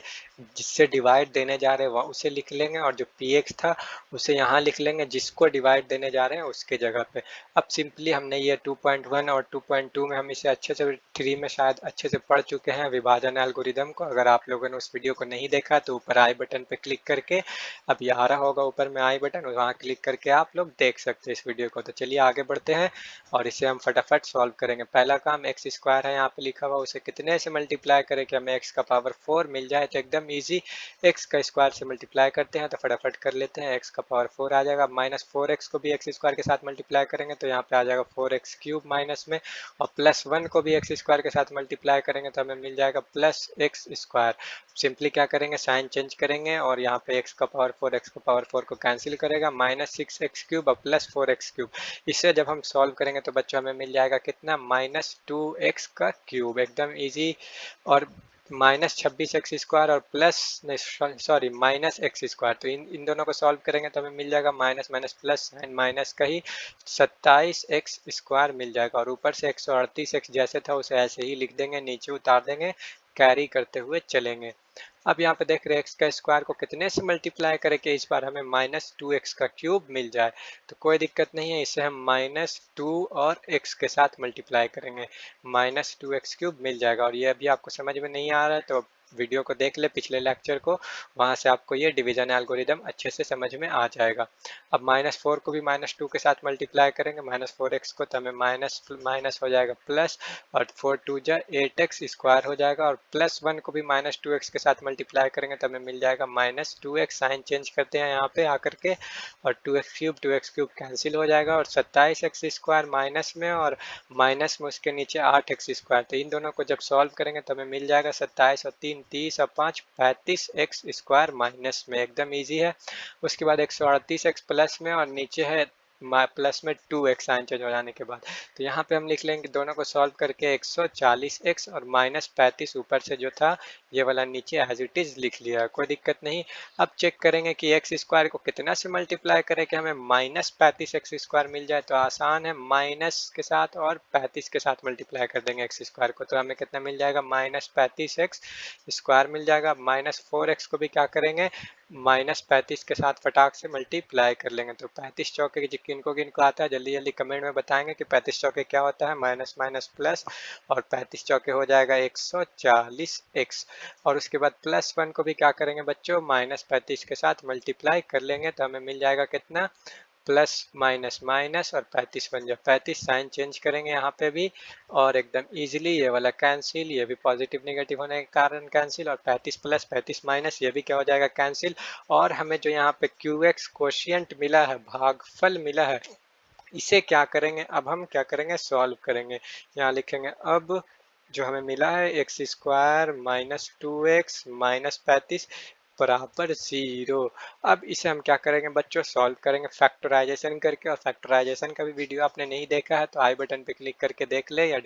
जिससे डिवाइड देने जा रहे हैं उसे लिख लेंगे, और जो px था उसे यहाँ लिख लेंगे जिसको डिवाइड देने जा रहे हैं उसके जगह पे। अब सिंपली हमने ये 2.1 और 2.2 में हम इसे अच्छे से 3 में शायद अच्छे से पढ़ चुके हैं विभाजन एल्गोरिदम को। अगर आप लोगों ने उस वीडियो को नहीं देखा तो ऊपर आई बटन पे क्लिक करके, अब ये आ रहा होगा ऊपर में आई बटन, वहाँ क्लिक करके आप लोग देख सकते हैं इस वीडियो को। तो चलिए आगे बढ़ते हैं और इसे हम फटाफट सॉल्व करेंगे। पहला काम एक्स स्क्वायर है यहाँ पे लिखा हुआ, उसे कितने से मल्टीप्लाई करें कि हमें एक्स का पावर 4 मिल जाए, तो एकदम ईजी, एक्स का स्क्वायर से मल्टीप्लाई करते हैं तो फटाफट कर लेते हैं, एक्स का पावर 4 आ जाएगा, -4x को भी एक्स स्क्वायर के साथ मल्टीप्लाई करेंगे तो यहाँ पे आ जाएगा 4x क्यूब माइनस में, और +1 को भी एक्स स्क्वायर के साथ मल्टीप्लाई करेंगे तो हमें मिल जाएगा +x स्क्वायर। सिंपली क्या करेंगे, साइन चेंज करेंगे और यहाँ पे x का पावर 4 x का पावर 4 को कैंसिल करेगा, -6x क्यूब और +4x क्यूब। इसे जब हम सॉल्व करेंगे तो बच्चों हमें मिल जाएगा कितना, -2x का क्यूब, एकदम ईजी। और -26x स्क्वायर और प्लस सॉरी -x स्क्वायर, तो इन दोनों को सॉल्व करेंगे तो हमें मिल जाएगा minus minus plus sign minus का ही 27x स्क्वायर मिल जाएगा। और ऊपर से 138x जैसे था उसे ऐसे ही लिख देंगे, नीचे उतार देंगे, कैरी करते हुए चलेंगे। अब यहाँ पे देख रहे हैं एक्स का स्क्वायर को कितने से मल्टीप्लाई करें कि इस बार हमें -2x का क्यूब मिल जाए, तो कोई दिक्कत नहीं है, इसे हम -2 और x के साथ मल्टीप्लाई करेंगे, -2x क्यूब मिल जाएगा। और ये अभी आपको समझ में नहीं आ रहा है तो वीडियो को देख ले पिछले लेक्चर को, वहाँ से आपको ये डिवीजन एल्गोरिदम अच्छे से समझ में आ जाएगा। अब -4 को भी -2 के साथ मल्टीप्लाई करेंगे, -4x को, तो हमें माइनस हो जाएगा प्लस, और 4 2 जा 8x स्क्वायर हो जाएगा, और +1 को भी -2x के साथ मल्टीप्लाई करेंगे तो हमें मिल जाएगा -2x, साइन चेंज करते हैं यहाँ पे आकर के, और 2x क्यूब कैंसिल हो जाएगा, और 27x स्क्वायर माइनस में, और माइनस में उसके नीचे 8x स्क्वायर, तो इन दोनों को जब सॉल्व करेंगे तो हमें मिल जाएगा 27 और 3 30 और 5 35x स्क्वायर माइनस में, एकदम इजी है। उसके बाद 138x प्लस में और नीचे है प्लस में 2x साइन चेंज हो जाने के बाद, तो यहाँ पे हम लिख लेंगे दोनों को सॉल्व करके 140x और -35 ऊपर से जो था ये वाला नीचे एज इट इज लिख लिया, कोई दिक्कत नहीं। अब चेक करेंगे कि एक्स स्क्वायर को कितना से मल्टीप्लाई करें कि हमें -35 एक्स स्क्वायर मिल जाए। तो आसान है, माइनस के साथ और 35 के साथ मल्टीप्लाई कर देंगे एक्स स्क्वायर को, तो हमें कितना मिल जाएगा, -35 एक्स स्क्वायर मिल जाएगा। -4 एक्स को भी क्या करेंगे, -35 के साथ फटाक से मल्टीप्लाई कर लेंगे। तो 35 चौके किनको किनको आता है जल्दी जल्दी कमेंट में बताएंगे कि 35 चौके क्या होता है, माइनस माइनस प्लस, और 35 चौके हो जाएगा 140 एक्स। और उसके बाद +1 को भी क्या करेंगे बच्चों, -35 के साथ मल्टीप्लाई कर लेंगे, तो हमें मिल जाएगा कितना, प्लस माइनस माइनस और 35 बन जाए 35, साइन चेंज करेंगे यहाँ पे भी, और एकदम इजीली ये वाला कैंसिल, ये भी पॉजिटिव नेगेटिव होने के कारण कैंसिल, और 35 प्लस 35 माइनस ये भी क्या हो जाएगा, कैंसिल। और हमें जो यहाँ पे QX कोशिएंट मिला है, भागफल मिला है, इसे क्या करेंगे, अब हम क्या करेंगे, सॉल्व करेंगे। यहाँ लिखेंगे अब जो हमें मिला है एक्स स्क्वायर -2x -35 बराबर 0। अब इसे हम क्या करेंगे बच्चों, सॉल्व करेंगे फैक्टराइजेशन करके। और फैक्टराइजेशन का भी वीडियो आपने नहीं देखा है तो आई बटन पे क्लिक करके देख ले, या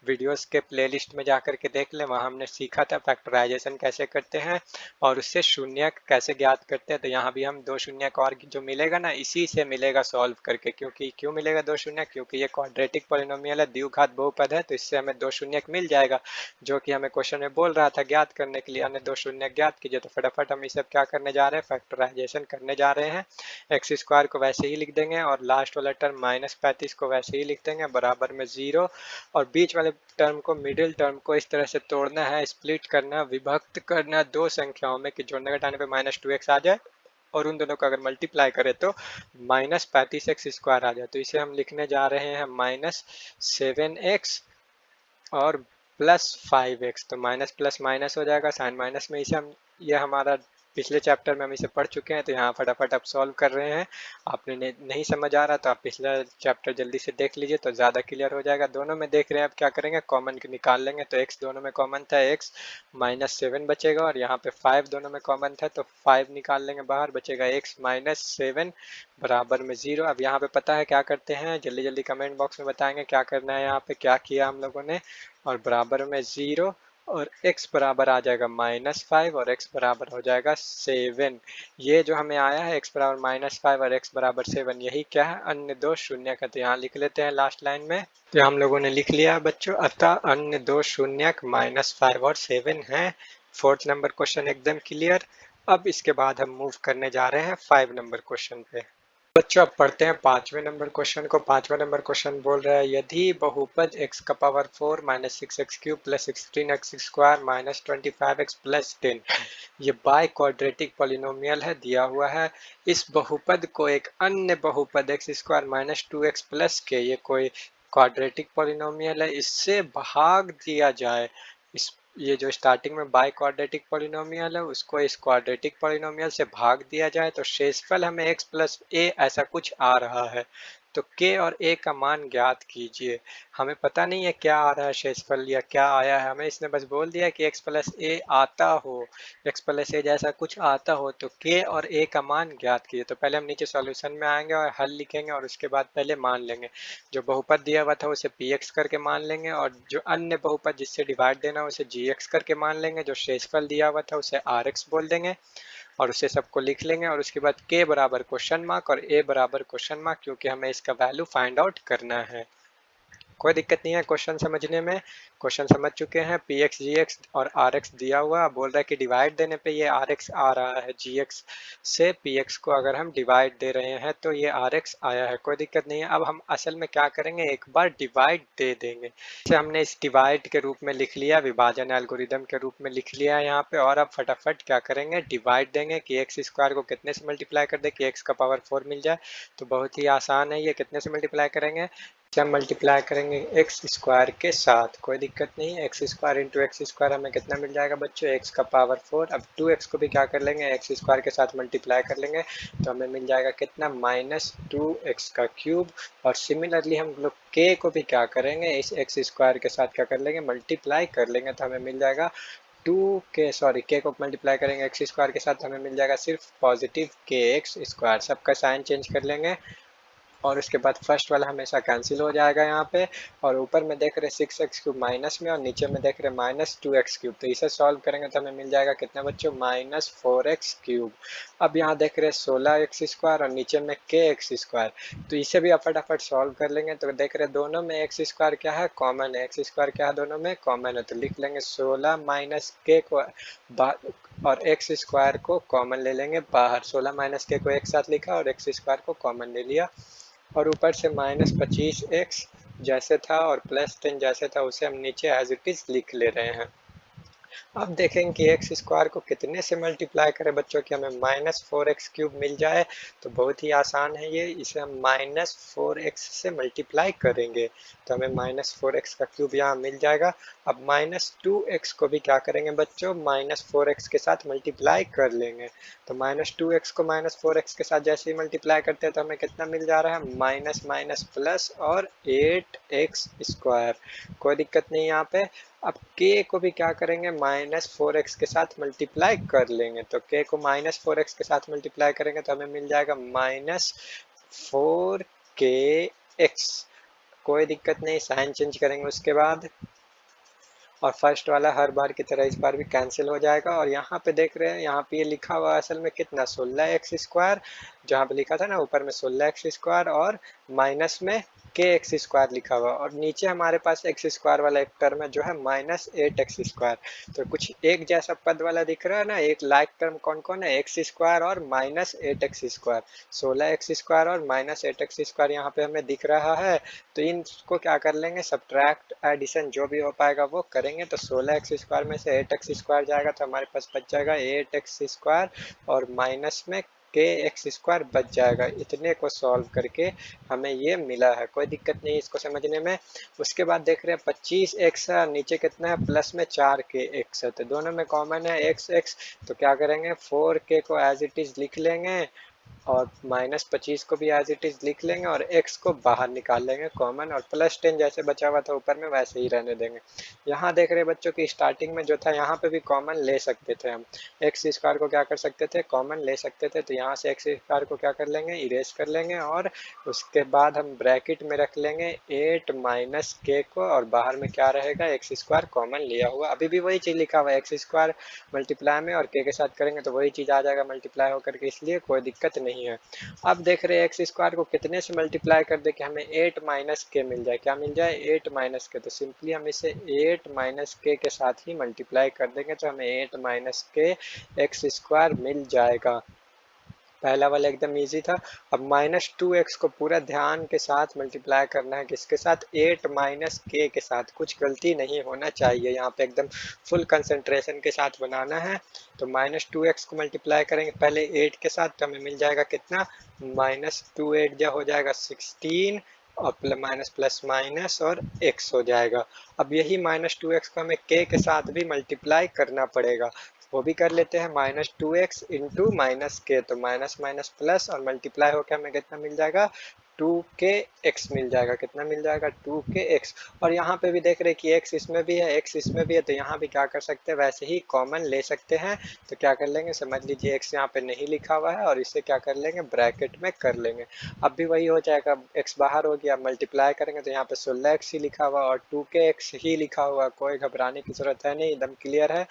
वीडियोस के प्लेलिस्ट में जा करके देख ले, वहाँ हमने सीखा था फैक्टराइजेशन कैसे करते हैं और उससे शून्य कैसे ज्ञात करते हैं। तो यहाँ भी हम 2 शून्य और जो मिलेगा ना, इसी से मिलेगा सॉल्व करके। क्योंकि क्यों मिलेगा 2 शून्य, क्योंकि ये क्वाड्रेटिक पॉलिनोमियल है, द्विघात बहुपद है, तो इससे हमें 2 शून्य मिल जाएगा, जो कि हमें क्वेश्चन में बोल रहा था ज्ञात करने के लिए। हमने 2 शून्य ज्ञात कीजिए, तो फटाफट हम इसे क्या करने जा रहे हैं, फैक्टराइजेशन करने जा रहे हैं। एक्स स्क्वायर को वैसे ही लिख देंगे और लास्ट वाला टर्म -35 को वैसे ही लिख देंगे, बराबर में 0। और बीच वाले टर्म को, मिडिल टर्म को इस तरह से तोड़ना है, स्प्लिट करना, विभक्त करना 2 संख्याओं में कि जोड़ने घटाने पे -2x आ जाए, और उन दोनों को अगर मल्टीप्लाई करें तो -35 एक्स स्क्वायर आ जाए। तो इसे हम लिखने जा रहे हैं -7x और +5x। तो माइनस प्लस माइनस हो जाएगा, साइन माइनस में इसे हम, ये हमारा पिछले चैप्टर में हम इसे पढ़ चुके हैं, तो यहाँ फटाफट आप सॉल्व कर रहे हैं। आपने नहीं समझ आ रहा तो आप पिछला चैप्टर जल्दी से देख लीजिए तो ज़्यादा क्लियर हो जाएगा। दोनों में देख रहे हैं, अब क्या करेंगे, कॉमन निकाल लेंगे। तो x दोनों में कॉमन था, x -7 बचेगा, और यहाँ पे 5 दोनों में कॉमन था तो 5 निकाल लेंगे बाहर, बचेगा x -7 बराबर में 0। अब यहाँ पे पता है क्या करते हैं, जल्दी जल्दी कमेंट बॉक्स में बताएंगे क्या करना है, यहाँ पे क्या किया हम लोगों ने। और बराबर में 0, और x बराबर आ जाएगा -5 और x बराबर हो जाएगा 7। ये जो हमें आया है x बराबर -5 और x बराबर 7, यही क्या है, अन्य 2 शून्य का। तो यहाँ लिख लेते हैं लास्ट लाइन में। तो हम लोगों ने लिख लिया बच्चों, अतः अन्य 2 शून्यक -5 और 7 हैं। 4th नंबर क्वेश्चन एकदम क्लियर। अब इसके बाद हम मूव करने जा रहे हैं 5 नंबर क्वेश्चन पे। बच्चों अब पढ़ते हैं 5वें नंबर क्वेश्चन को। 5वां नंबर क्वेश्चन बोल रहा है, यदि बहुपद x का power 4 -6x cube plus 16x square minus 25x plus 10 ये बाय क्वाड्रेटिक पॉलिनोमियल है, दिया हुआ है। इस बहुपद को एक अन्य बहुपद x स्क्वायर -2x प्लस के, ये कोई क्वाड्रेटिक पॉलिनोमियल है, इससे भाग दिया जाए। इस ये जो स्टार्टिंग में बाय क्वाड्रेटिक पॉलिनोमियल है उसको इस क्वाड्रेटिक पॉलिनोमियल से भाग दिया जाए, तो शेषफल हमें x प्लस a ऐसा कुछ आ रहा है। तो k और a का मान ज्ञात कीजिए। हमें पता नहीं है क्या आ रहा है शेषफल या क्या आया है, हमें इसने बस बोल दिया कि x प्लस a आता हो, x प्लस a जैसा कुछ आता हो, तो k और a का मान ज्ञात कीजिए। तो पहले हम नीचे सॉल्यूशन में आएंगे और हल लिखेंगे, और उसके बाद पहले मान लेंगे। जो बहुपद दिया हुआ था उसे px करके मान लेंगे, और जो अन्य बहुपद जिससे डिवाइड देना उसे gx करके मान लेंगे। जो शेषफल दिया हुआ था उसे rx बोल देंगे, और उसे सबको लिख लेंगे। और उसके बाद k बराबर क्वेश्चन मार्क और a बराबर क्वेश्चन मार्क, क्योंकि हमें इसका वैल्यू फाइंड आउट करना है। कोई दिक्कत नहीं है क्वेश्चन समझने में, क्वेश्चन समझ चुके हैं। px gx और rx दिया हुआ, बोल रहा है कि डिवाइड देने पे ये rx आ रहा है, gx से px को अगर हम डिवाइड दे रहे हैं तो ये rx आया है, कोई दिक्कत नहीं है। अब हम असल में क्या करेंगे, एक बार डिवाइड दे देंगे। जैसे हमने इस डिवाइड के रूप में लिख लिया, विभाजन एल्गोरिदम के रूप में लिख लिया यहाँ पे, और अब फटाफट क्या करेंगे, डिवाइड देंगे कि एक्स स्क्वायर को कितने से मल्टीप्लाई कर दे कि x का पावर 4 मिल जाए। तो बहुत ही आसान है, ये कितने से मल्टीप्लाई करेंगे, हम मल्टीप्लाई करेंगे एक्स स्क्वायर के साथ, कोई दिक्कत नहीं। X square into X square हमें कितना मिल जाएगा बच्चों, एक्स का पावर 4। अब 2x को भी क्या कर लेंगे, एक्स स्क्वायर के साथ मल्टीप्लाई कर लेंगे, तो हमें मिल जाएगा कितना, -2x का क्यूब। और सिमिलरली हम लोग k को भी क्या करेंगे, इस एक्स स्क्वायर के साथ क्या कर लेंगे, मल्टीप्लाई कर लेंगे, तो हमें मिल जाएगा k को मल्टीप्लाई करेंगे एक्स स्क्वायर के साथ, हमें मिल जाएगा सिर्फ पॉजिटिव kx स्क्वायर। सबका साइन चेंज कर लेंगे, और उसके बाद फर्स्ट वाला हमेशा कैंसिल हो जाएगा यहाँ पे। और ऊपर में देख रहे 6x³ माइनस में, और नीचे में देख रहे -2x³। तो इसे सॉल्व करेंगे तो हमें मिल जाएगा कितना बच्चों, -4x³। अब यहाँ देख रहे 16x² और नीचे में kx²। तो इसे भी आप फटाफट सॉल्व कर लेंगे। तो देख रहे दोनों में x² क्या है, कॉमन है। x² क्या है, दोनों में कॉमन है। तो लिख लेंगे 16 माइनस k को और x² को कॉमन ले लेंगे बाहर। 16 माइनस k को एक साथ लिखा और x² को कॉमन ले लिया। और ऊपर से -25x जैसे था और +10 जैसे था उसे हम नीचे एज इट इज लिख ले रहे हैं। अब देखेंगे कि x² को कितने से मल्टीप्लाई करें बच्चों कि हमें -4x³ मिल जाए। तो बहुत ही आसान है ये, इसे हम -4x से मल्टीप्लाई करेंगे तो हमें -4x का क्यूब यहाँ मिल जाएगा। अब -2x को भी क्या करेंगे बच्चों, -4x के साथ मल्टीप्लाई कर लेंगे। तो -2x को -4x के साथ जैसे ही मल्टीप्लाई करते हैं तो हमें कितना मिल जा रहा है, माइनस माइनस प्लस और 8x²। कोई दिक्कत नहीं यहाँ पे। अब k को भी क्या करेंगे, -4x के साथ मल्टीप्लाई कर लेंगे। तो k को -4x के साथ मल्टीप्लाई करेंगे तो हमें मिल जाएगा -4kx। कोई दिक्कत नहीं, साइन चेंज करेंगे उसके बाद। और फर्स्ट वाला हर बार की तरह इस बार भी कैंसिल हो जाएगा। और यहाँ पे देख रहे हैं, यहाँ पे ये लिखा हुआ असल में कितना, 16x²। जहाँ पे लिखा था ना ऊपर में 16x² और माइनस में kx² लिखा हुआ, और नीचे हमारे पास x² वाला एक टर्म है जो है -8x²। तो कुछ एक जैसा पद वाला दिख रहा है ना, एक लाइक टर्म कौन कौन है, x² और -8x²। 16x² और -8x² यहाँ पे हमें दिख रहा है। तो इनको क्या कर लेंगे, सब्ट्रैक्ट एडिशन जो भी हो पाएगा वो करेंगे। तो 16x² में से 8x² जाएगा तो हमारे पास बच जाएगा 8x² और माइनस में kx² बच जाएगा। इतने को सॉल्व करके हमें ये मिला है, कोई दिक्कत नहीं इसको समझने में। उसके बाद देख रहे हैं 25x है, नीचे कितना है, प्लस में 4kx है। तो दोनों में कॉमन है x। तो क्या करेंगे, 4k को एज इट इज लिख लेंगे और -25 को भी एज इट इज लिख लेंगे और x को बाहर निकाल लेंगे कॉमन, और +10 जैसे बचा हुआ था ऊपर में वैसे ही रहने देंगे। यहाँ देख रहे बच्चों की स्टार्टिंग में जो था यहाँ पे भी कॉमन ले सकते थे हम। x² को क्या कर सकते थे, कॉमन ले सकते थे। तो यहाँ से x² को क्या कर लेंगे, इरेज कर लेंगे और उसके बाद हम ब्रैकेट में रख लेंगे 8 माइनस k को, और बाहर में क्या रहेगा, x² कॉमन लिया हुआ। अभी भी वही चीज़ लिखा हुआ है, x² मल्टीप्लाई में और k के साथ करेंगे तो वही चीज़ आ जाएगा मल्टीप्लाई होकर के, इसलिए कोई दिक्कत नहीं है। अब देख रहे हैं x² को कितने से मल्टीप्लाई कर दे कि हमें 8 माइनस k मिल जाए। क्या मिल जाए, 8 माइनस k। तो सिंपली हम इसे 8 माइनस k के साथ ही मल्टीप्लाई कर देंगे तो हमें 8 माइनस k x² मिल जाएगा। पहला वाला एकदम इजी था। अब -2x को पूरा ध्यान के साथ मल्टीप्लाई करना है, किसके साथ, 8 माइनस k के साथ। कुछ गलती नहीं होना चाहिए यहाँ पे, एकदम फुल कंसंट्रेशन के साथ बनाना है। तो -2x को मल्टीप्लाई करेंगे पहले 8 के साथ तो हमें मिल जाएगा कितना, -2 8 जो हो जाएगा 16 और माइनस प्लस माइनस और x हो जाएगा। अब यही -2x को हमें k के साथ भी मल्टीप्लाई करना पड़ेगा, वो भी कर लेते हैं। -2x इंटू -k, तो माइनस माइनस प्लस और मल्टीप्लाई होकर हमें कितना मिल जाएगा, 2kx मिल जाएगा। कितना मिल जाएगा, 2kx। और यहाँ पे भी देख रहे हैं कि x इसमें भी है, x इसमें भी है, तो यहाँ भी क्या कर सकते हैं, वैसे ही कॉमन ले सकते हैं। तो क्या कर लेंगे, समझ लीजिए x यहाँ पे नहीं लिखा हुआ है और इसे क्या कर लेंगे, ब्रैकेट में कर लेंगे। अब भी वही हो जाएगा, x बाहर हो गया, मल्टीप्लाई करेंगे तो यहाँ पे 16x ही लिखा हुआ और 2kx ही लिखा हुआ, कोई घबराने की जरूरत है नहीं, एकदम क्लियर है।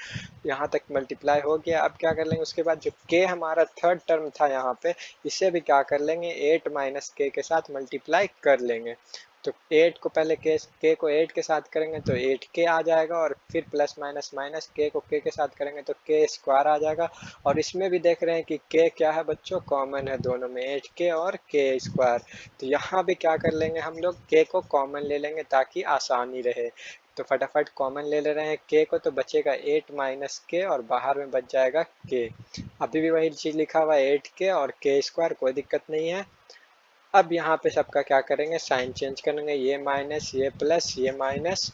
यहाँ तक मल्टीप्लाई हो गया। अब क्या कर लेंगे, उसके बाद जो k हमारा थर्ड टर्म था यहाँ पे, इसे भी क्या कर लेंगे, 8 माइनस k के साथ मल्टीप्लाई कर लेंगे। तो 8 को पहले k को 8 के साथ करेंगे तो 8k आ जाएगा, और फिर प्लस माइनस माइनस k को k के साथ करेंगे तो k² आ जाएगा। और इसमें भी देख रहे हैं कि k क्या है बच्चों, कॉमन है दोनों में, 8k और k²। तो यहाँ भी क्या कर लेंगे, हम लोग k को कॉमन ले लेंगे ताकि आसानी रहे। तो फटाफट कॉमन ले रहे हैं k को, तो बचेगा 8 माइनस k और बाहर में बच जाएगा k। अभी भी वही चीज़ लिखा हुआ है 8k और k², कोई दिक्कत नहीं है। अब यहाँ पे सबका क्या करेंगे, साइन चेंज करेंगे, ये माइनस ये प्लस ये माइनस।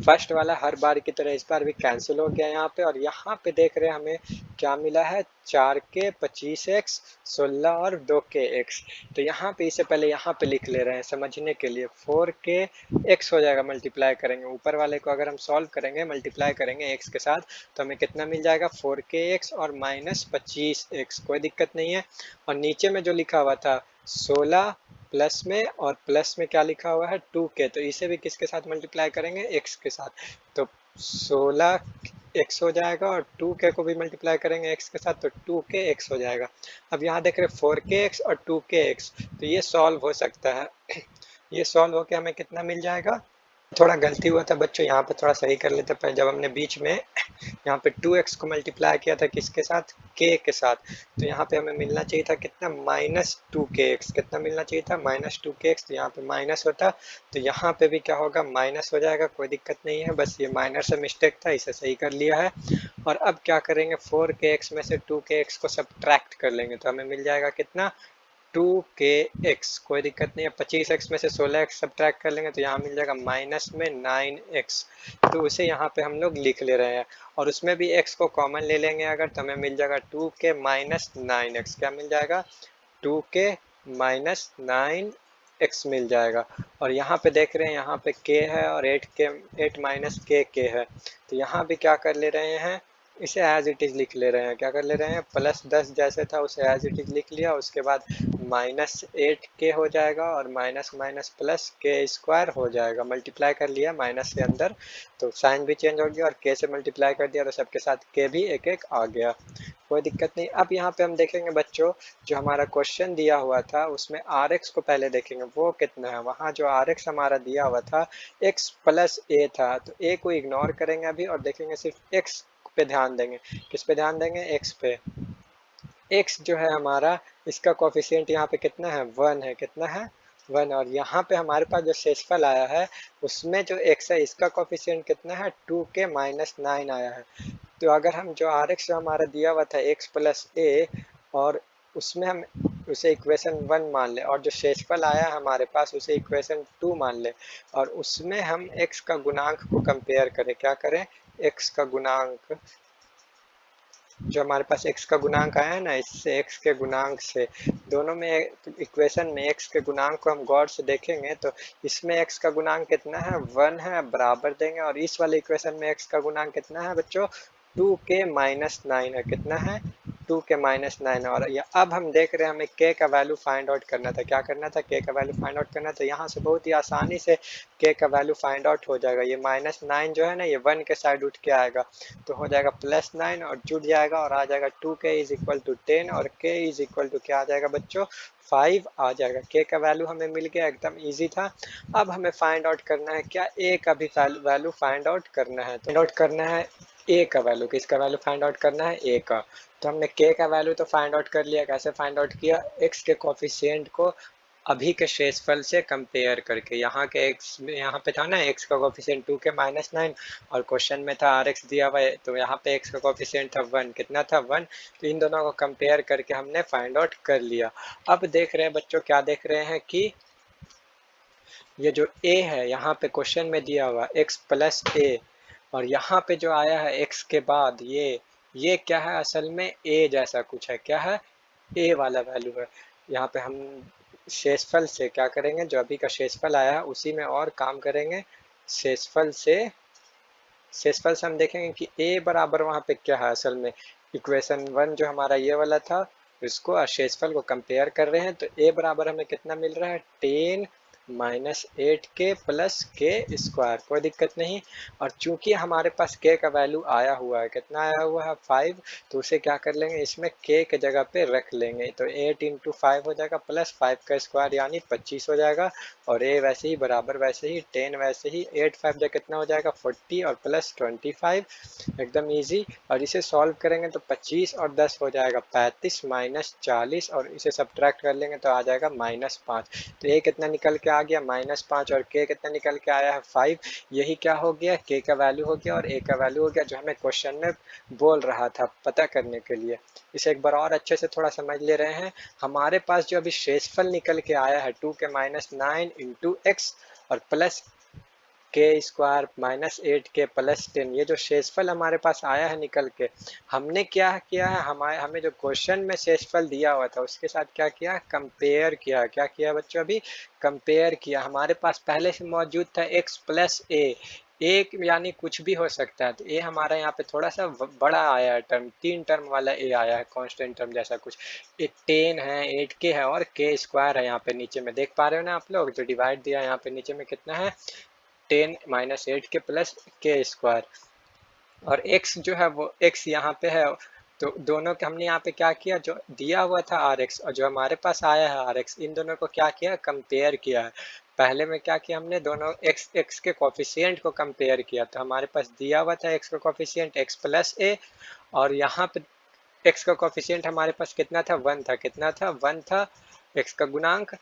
फर्स्ट वाला हर बार की तरह इस बार भी कैंसिल हो गया यहाँ पे। और यहाँ पे देख रहे हैं हमें क्या मिला है, 4k 25x 16 और 2kx। तो यहाँ पे इसे पहले यहाँ पे लिख ले रहे हैं समझने के लिए, 4kx हो जाएगा, मल्टीप्लाई करेंगे ऊपर वाले को अगर हम सॉल्व करेंगे, मल्टीप्लाई करेंगे x के साथ तो हमें कितना मिल जाएगा, 4kx और -25x। कोई दिक्कत नहीं है। और नीचे में जो लिखा हुआ था 16 प्लस में, और प्लस में क्या लिखा हुआ है 2k, तो इसे भी किसके साथ मल्टीप्लाई करेंगे, x के साथ। तो 16 x हो जाएगा और 2k को भी मल्टीप्लाई करेंगे x के साथ, तो 2k x हो जाएगा। अब यहाँ देख रहे 4k x और 2k x, तो ये सॉल्व हो सकता है। ये सॉल्व होके हमें कितना मिल जाएगा, थोड़ा गलती हुआ था बच्चों, यहाँ पे थोड़ा सही कर लेते हैं। जब हमने बीच में यहाँ पे 2x को मल्टीप्लाई किया था किसके साथ, k के साथ, तो यहाँ पे हमें मिलना चाहिए था कितना, -2kx। कितना मिलना चाहिए था, -2kx। तो यहाँ पे माइनस होता, तो यहाँ पे भी क्या होगा, माइनस हो जाएगा। कोई दिक्कत नहीं है, बस ये माइनर से मिस्टेक था, इसे सही कर लिया है। और अब क्या करेंगे, 4kx में से 2kx को सब्ट्रैक्ट कर लेंगे, तो हमें मिल जाएगा कितना, 2kx। कोई दिक्कत नहीं है, 25x में से 16x सब्ट्रैक्ट कर लेंगे, तो यहाँ मिल जाएगा माइनस में 9x। तो उसे यहाँ पे हम लोग लिख ले रहे हैं, और उसमें भी x को कॉमन ले लेंगे अगर, तो हमें मिल जाएगा 2k माइनस 9x। क्या मिल जाएगा, 2k माइनस 9x मिल जाएगा। और यहाँ पे देख रहे हैं, यहाँ पे k है और 8 माइनस k है, तो यहाँ भी क्या कर ले रहे हैं, इसे एज इट इज लिख ले रहे हैं। क्या कर ले रहे हैं, +10 जैसे था उसे एज इट इज लिख लिया, उसके बाद -8k हो जाएगा, और minus minus plus k square हो जाएगा। मल्टीप्लाई कर लिया माइनस से अंदर, तो साइन भी चेंज हो गया, और k से मल्टीप्लाई कर दिया तो सबके साथ k भी एक एक आ गया। कोई दिक्कत नहीं। अब यहाँ पे हम देखेंगे बच्चों, जो हमारा क्वेश्चन दिया हुआ था उसमें rx को पहले देखेंगे वो कितना है। वहाँ जो rx हमारा दिया हुआ था x प्लस a था, तो a को इग्नोर करेंगे अभी और देखेंगे सिर्फ x पे ध्यान देंगे। किस पे ध्यान देंगे, x पे। x जो है हमारा, इसका कोफिशिएंट यहाँ पे कितना है, 1 है। कितना है, 1। और यहाँ पे हमारे पास जो शेषफल आया है उसमें जो x है इसका कोफिशिएंट कितना है, 2k माइनस 9 आया है। तो अगर हम जो rx जो हमारा दिया हुआ था x प्लस a, और उसमें हम उसे इक्वेशन 1 मान ले, और जो शेषफल आया है हमारे पास उसे इक्वेशन 2 मान ले, और उसमें हम x का गुणांक को कंपेयर करें। क्या करें, x का गुणांक, जो हमारे पास x का गुणांक आया है ना, इससे x के गुणांक से, दोनों में इक्वेशन में x के गुणांक को हम गौर से देखेंगे तो इसमें x का गुणांक कितना है, 1 है, बराबर देंगे। और इस वाले इक्वेशन में x का गुणांक कितना है बच्चों, 2k माइनस 9 है। कितना है, 2k माइनस 9। और अब हम देख रहे हैं हमें k का वैल्यू फाइंड आउट करना था। क्या करना था, k का वैल्यू फाइंड आउट करना था। यहाँ से बहुत ही आसानी से k का वैल्यू फाइंड आउट हो जाएगा। ये -9 जो है ना, ये 1 के साइड उठ के आएगा, तो हो जाएगा +9 और जुड़ जाएगा, और आ जाएगा 2k इज इक्वल टू 10, और k इज इक्वल टू क्या आ जाएगा बच्चों, 5 आ जाएगा। k का वैल्यू हमें मिल गया, एकदम इजी था। अब हमें फाइंड आउट करना है क्या, a का भी वैल्यू फाइंड आउट करना है। तो फाइंड आउट करना है a का वैल्यू, किसका वैल्यू फाइंड आउट करना है, a का। तो हमने k का वैल्यू तो फाइंड आउट कर लिया। कैसे फाइंड आउट किया, x के कोफिशिएंट को अभी के शेषफल से कंपेयर करके। यहाँ के x, यहाँ पे था ना x का कोफिशिएंट 2k माइनस 9, और क्वेश्चन में था rx दिया हुआ है, तो यहाँ पे x का कोफिशिएंट था 1। कितना था, 1। तो इन दोनों को कंपेयर करके हमने फाइंड आउट कर लिया। अब देख रहे हैं बच्चों, क्या देख रहे हैं कि ये जो a है यहाँ पे क्वेश्चन में दिया हुआ x प्लस a, और यहाँ पे जो आया है x के बाद ये क्या है, असल में a जैसा कुछ है। क्या है, a वाला वैल्यू है। यहाँ पे हम शेषफल से क्या करेंगे, जो अभी का शेषफल आया है उसी में और काम करेंगे। शेषफल से हम देखेंगे कि a बराबर वहाँ पे क्या है, असल में इक्वेशन 1 जो हमारा ये वाला था इसको और शेषफल को कंपेयर कर रहे हैं, तो a बराबर हमें कितना मिल रहा है, 10 minus 8k plus k square. कोई दिक्कत नहीं। और चूंकि हमारे पास k का वैल्यू आया हुआ है, कितना आया हुआ है, 5, तो उसे क्या कर लेंगे, इसमें k के जगह पे रख लेंगे, तो 8 इंटू 5 हो जाएगा, प्लस 5 का स्क्वायर यानी 25 हो जाएगा। और a वैसे ही बराबर वैसे ही, 10 वैसे ही, 8 5 जा कितना हो जाएगा, 40, और प्लस 25, एकदम इजी। और इसे सॉल्व करेंगे तो 25 और 10 हो जाएगा 35 माइनस 40, और इसे सब्ट्रैक्ट कर लेंगे तो आ जाएगा -5। तो a कितना निकल के आ गया, -5, और k कितना निकल के आया है, 5। यही क्या हो गया, k का वैल्यू हो गया और a का वैल्यू हो गया, जो हमें क्वेश्चन में बोल रहा था पता करने के लिए। इसे एक बार और अच्छे से थोड़ा समझ ले रहे हैं। हमारे पास जो अभी शेषफल निकल के आया है 2k माइनस 9 इंटू एक्स और प्लस के स्क्वायर माइनस 8k प्लस 10, ये जो शेषफल हमारे पास आया है निकल के, हमने क्या किया है, हमें जो क्वेश्चन में शेषफल दिया हुआ था उसके साथ क्या किया, कंपेयर किया। क्या किया बच्चों, अभी कंपेयर किया। हमारे पास पहले से मौजूद था x प्लस a, एक यानी कुछ भी हो सकता है, तो ए हमारा यहाँ पे थोड़ा सा बड़ा आया है टर्म, 3 टर्म वाला ए आया है, कांस्टेंट टर्म जैसा कुछ। 10 है, 8k है और k स्क्वायर है यहाँ पे नीचे में, देख पा रहे हो ना आप लोग, जो डिवाइड दिया है यहाँ पे नीचे में कितना है, 10 minus 8k plus k square. और x जो है वो x यहाँ पे है, तो दोनों के हमने यहाँ पे क्या किया, जो दिया हुआ था rx और जो हमारे पास आया है rx, इन दोनों को क्या किया, कंपेयर किया है। पहले में क्या किया हमने, दोनों x के कोफिशिएंट को कंपेयर किया, तो हमारे पास दिया हुआ था x का कोफिशिएंट x प्लस a, और यहाँ पे x का कोफिशिएंट हमारे पास कितना था, 1 था, कितना था, 1 था, x का गुणांक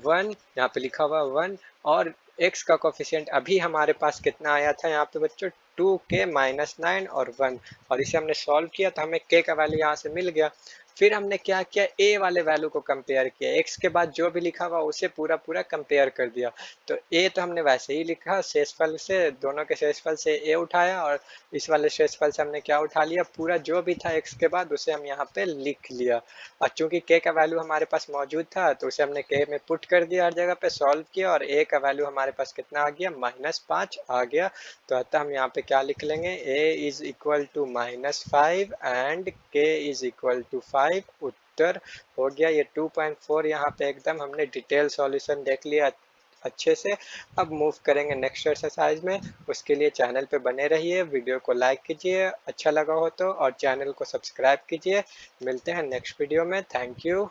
1, यहाँ पे लिखा हुआ 1, और x का कोफिशिएंट अभी हमारे पास कितना आया था यहाँ पे बच्चों, 2k माइनस 9 और 1, और इसे हमने सॉल्व किया तो हमें k का वैल्यू यहाँ से मिल गया। फिर हमने क्या किया, a वाले वैल्यू को कंपेयर किया, x के बाद जो भी लिखा हुआ उसे पूरा पूरा कंपेयर कर दिया। तो a तो हमने वैसे ही लिखा, शेषफल से, दोनों के शेषफल से a उठाया, और इस वाले शेषफल से हमने क्या उठा लिया, पूरा जो भी था x के बाद उसे हम यहाँ पे लिख लिया। और चूंकि k का वैल्यू हमारे पास मौजूद था तो उसे हमने k में पुट कर दिया, हर जगह पे सॉल्व किया, और a का वैल्यू हमारे पास कितना आ गया, -5 आ गया। तो अतः हम यहाँ पे क्या लिख लेंगे, a is equal to -5 and k is equal to 5, उत्तर हो गया ये 2.4। यहाँ पे एकदम हमने डिटेल सॉल्यूशन देख लिया अच्छे से। अब मूव करेंगे नेक्स्ट एक्सरसाइज में, उसके लिए चैनल पे बने रहिए, वीडियो को लाइक कीजिए अच्छा लगा हो तो, और चैनल को सब्सक्राइब कीजिए। मिलते हैं नेक्स्ट वीडियो में, थैंक यू।